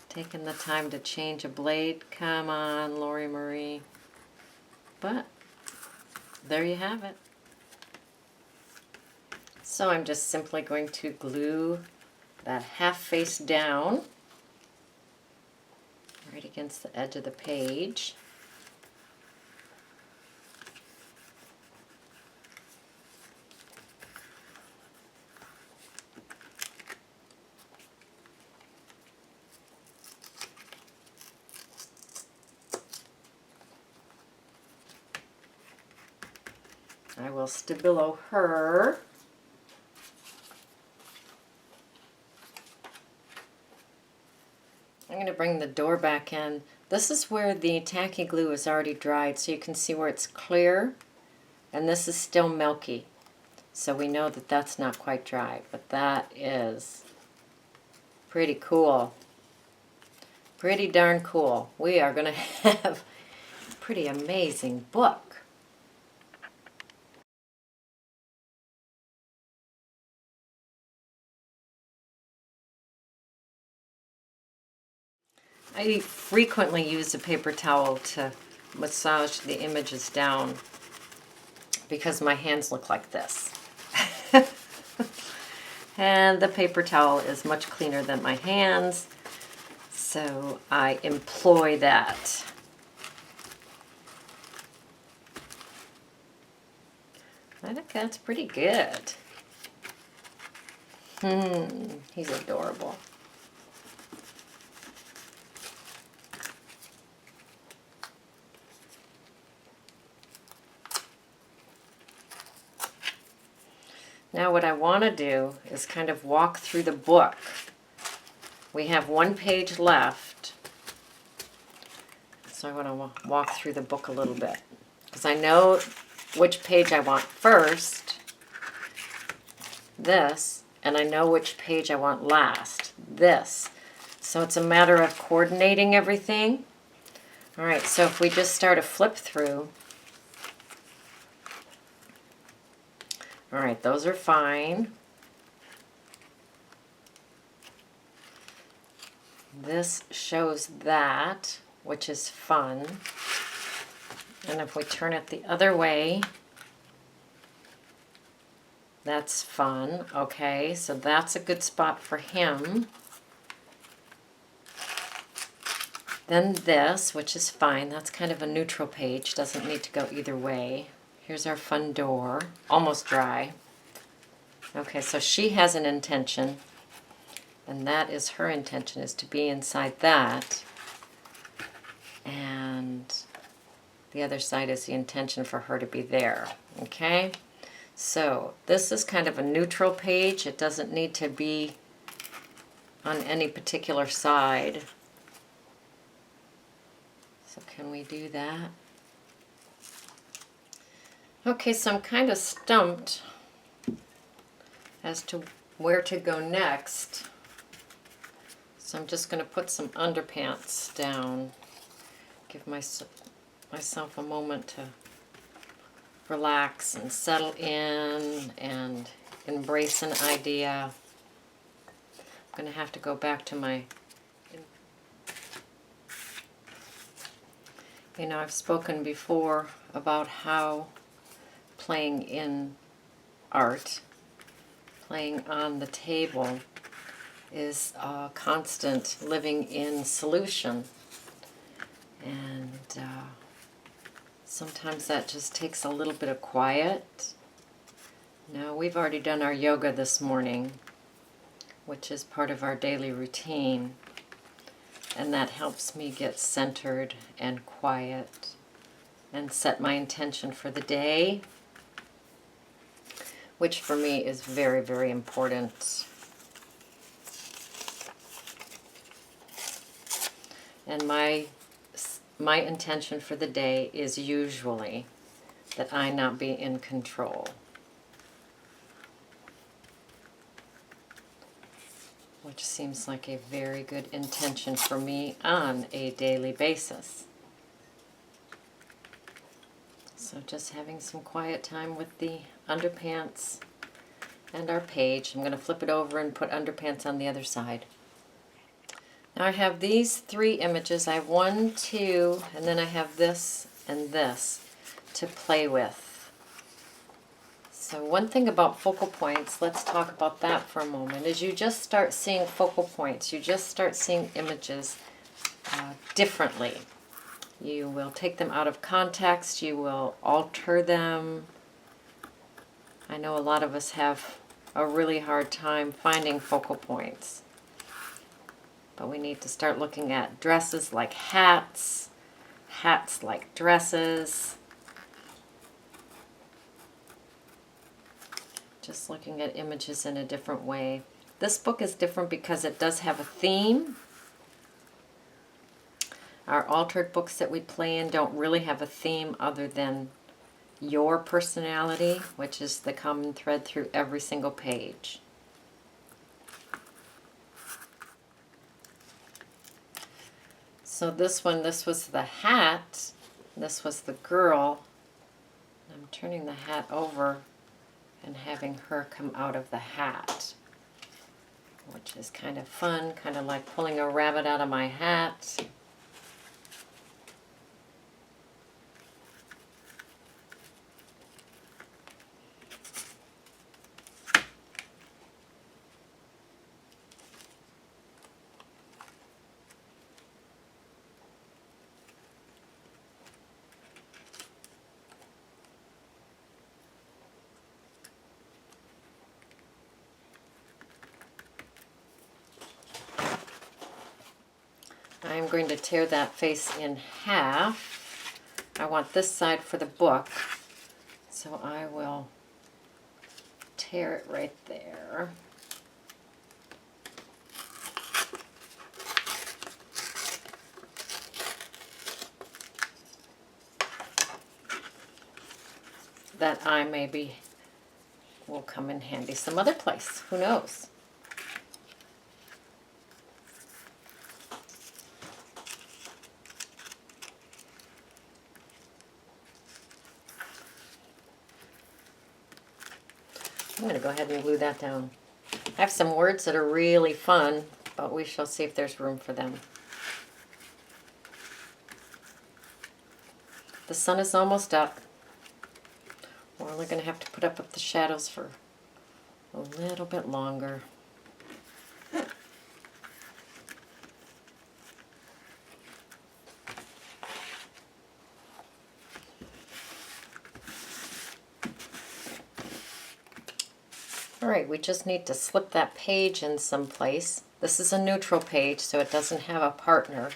Taking the time to change a blade? Come on, Lori Marie. But there you have it. So I'm just simply going to glue that half face down right against the edge of the page. I will stabilo her. I'm going to bring the door back in. This is where the tacky glue is already dried, so you can see where it's clear, and this is still milky. So we know that that's not quite dry, but that is pretty cool. Pretty darn cool. We are going to have a pretty amazing book. I frequently use a paper towel to massage the images down because my hands look like this. And the paper towel is much cleaner than my hands, so I employ that. I think that's pretty good. He's adorable. Now what I want to do is kind of walk through the book. We have one page left, so I want to walk through the book a little bit because I know which page I want first, this, and I know which page I want last, this. So it's a matter of coordinating everything. All right, so if we just start a flip through, all right, those are fine. This shows that, which is fun. And if we turn it the other way, that's fun. Okay, so that's a good spot for him. Then this, which is fine. That's kind of a neutral page. Doesn't need to go either way. Here's our fun door. Almost dry. Okay, so she has an intention. And that is her intention, is to be inside that. And the other side is the intention for her to be there. Okay? So this is kind of a neutral page. It doesn't need to be on any particular side. So can we do that? Okay, so I'm kind of stumped as to where to go next. So I'm just going to put some underpants down. Give myself a moment to relax and settle in and embrace an idea. I'm going to have to go back to my... You know, I've spoken before about how playing in art, playing on the table, is a constant living in solution. And sometimes that just takes a little bit of quiet. Now, we've already done our yoga this morning, which is part of our daily routine. And that helps me get centered and quiet and set my intention for the day, which for me is very, very important. And my intention for the day is usually that I not be in control. Which seems like a very good intention for me on a daily basis. So just having some quiet time with the underpants and our page. I'm going to flip it over and put underpants on the other side. Now I have these three images. I have 1, 2, and then I have this and this to play with. So one thing about focal points, let's talk about that for a moment, is you just start seeing focal points. You just start seeing images differently. You will take them out of context. You will alter them. I know a lot of us have a really hard time finding focal points. But we need to start looking at dresses like hats, hats like dresses. Just looking at images in a different way. This book is different because it does have a theme. Our altered books that we play in don't really have a theme other than your personality, which is the common thread through every single page. So this one, this was the hat, this was the girl. I'm turning the hat over and having her come out of the hat, which is kind of fun, kind of like pulling a rabbit out of my hat. I'm going to tear that face in half. I want this side for the book, so I will tear it right there. That eye maybe will come in handy some other place. Who knows? I'm going to go ahead and glue that down. I have some words that are really fun, but we shall see if there's room for them. The sun is almost up. We're only going to have to put up the shadows for a little bit longer. Alright, we just need to slip that page in someplace. This is a neutral page, so it doesn't have a partner.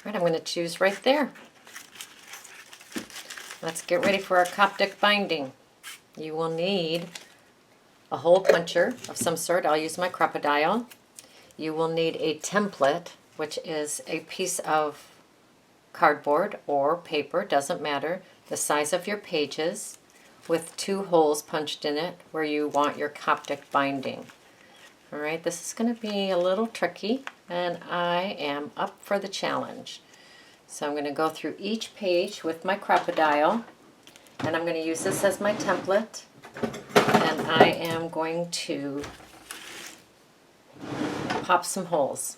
All right, I'm going to choose right there. Let's get ready for our Coptic binding. You will need a hole puncher of some sort. I'll use my crocodile. You will need a template, which is a piece of cardboard or paper, doesn't matter, the size of your pages, with 2 holes punched in it where you want your Coptic binding. All right, this is going to be a little tricky, and I am up for the challenge. So I'm going to go through each page with my crocodile, and I'm going to use this as my template, and I am going to pop some holes.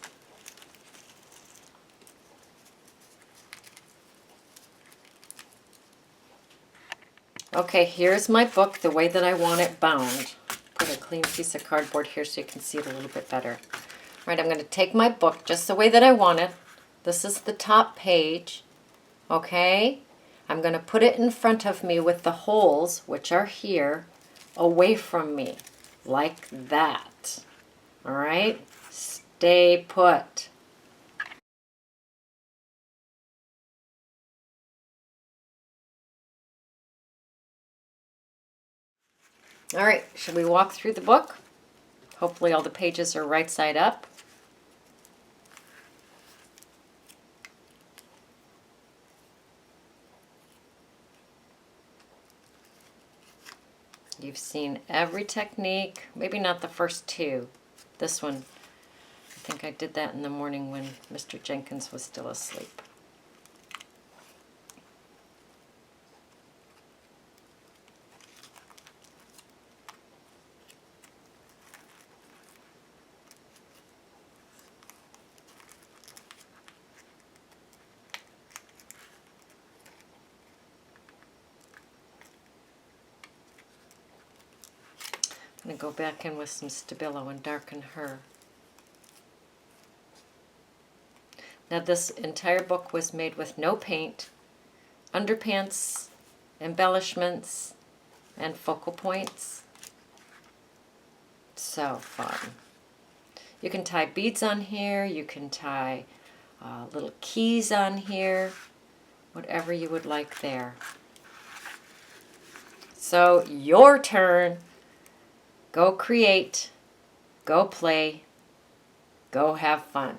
Okay, here's my book the way that I want it bound. Put a clean piece of cardboard here so you can see it a little bit better. All right, I'm going to take my book just the way that I want it. This is the top page, okay? I'm going to put it in front of me with the holes, which are here, away from me, like that. All right? Stay put. All right, should we walk through the book? Hopefully all the pages are right side up. You've seen every technique, maybe not the first two. This one, I think I did that in the morning when Mr. Jenkins was still asleep. I'm going to go back in with some Stabilo and darken her. Now this entire book was made with no paint, underpants, embellishments, and focal points. So fun. You can tie beads on here, you can tie little keys on here, whatever you would like there. So your turn. Go create, go play, go have fun.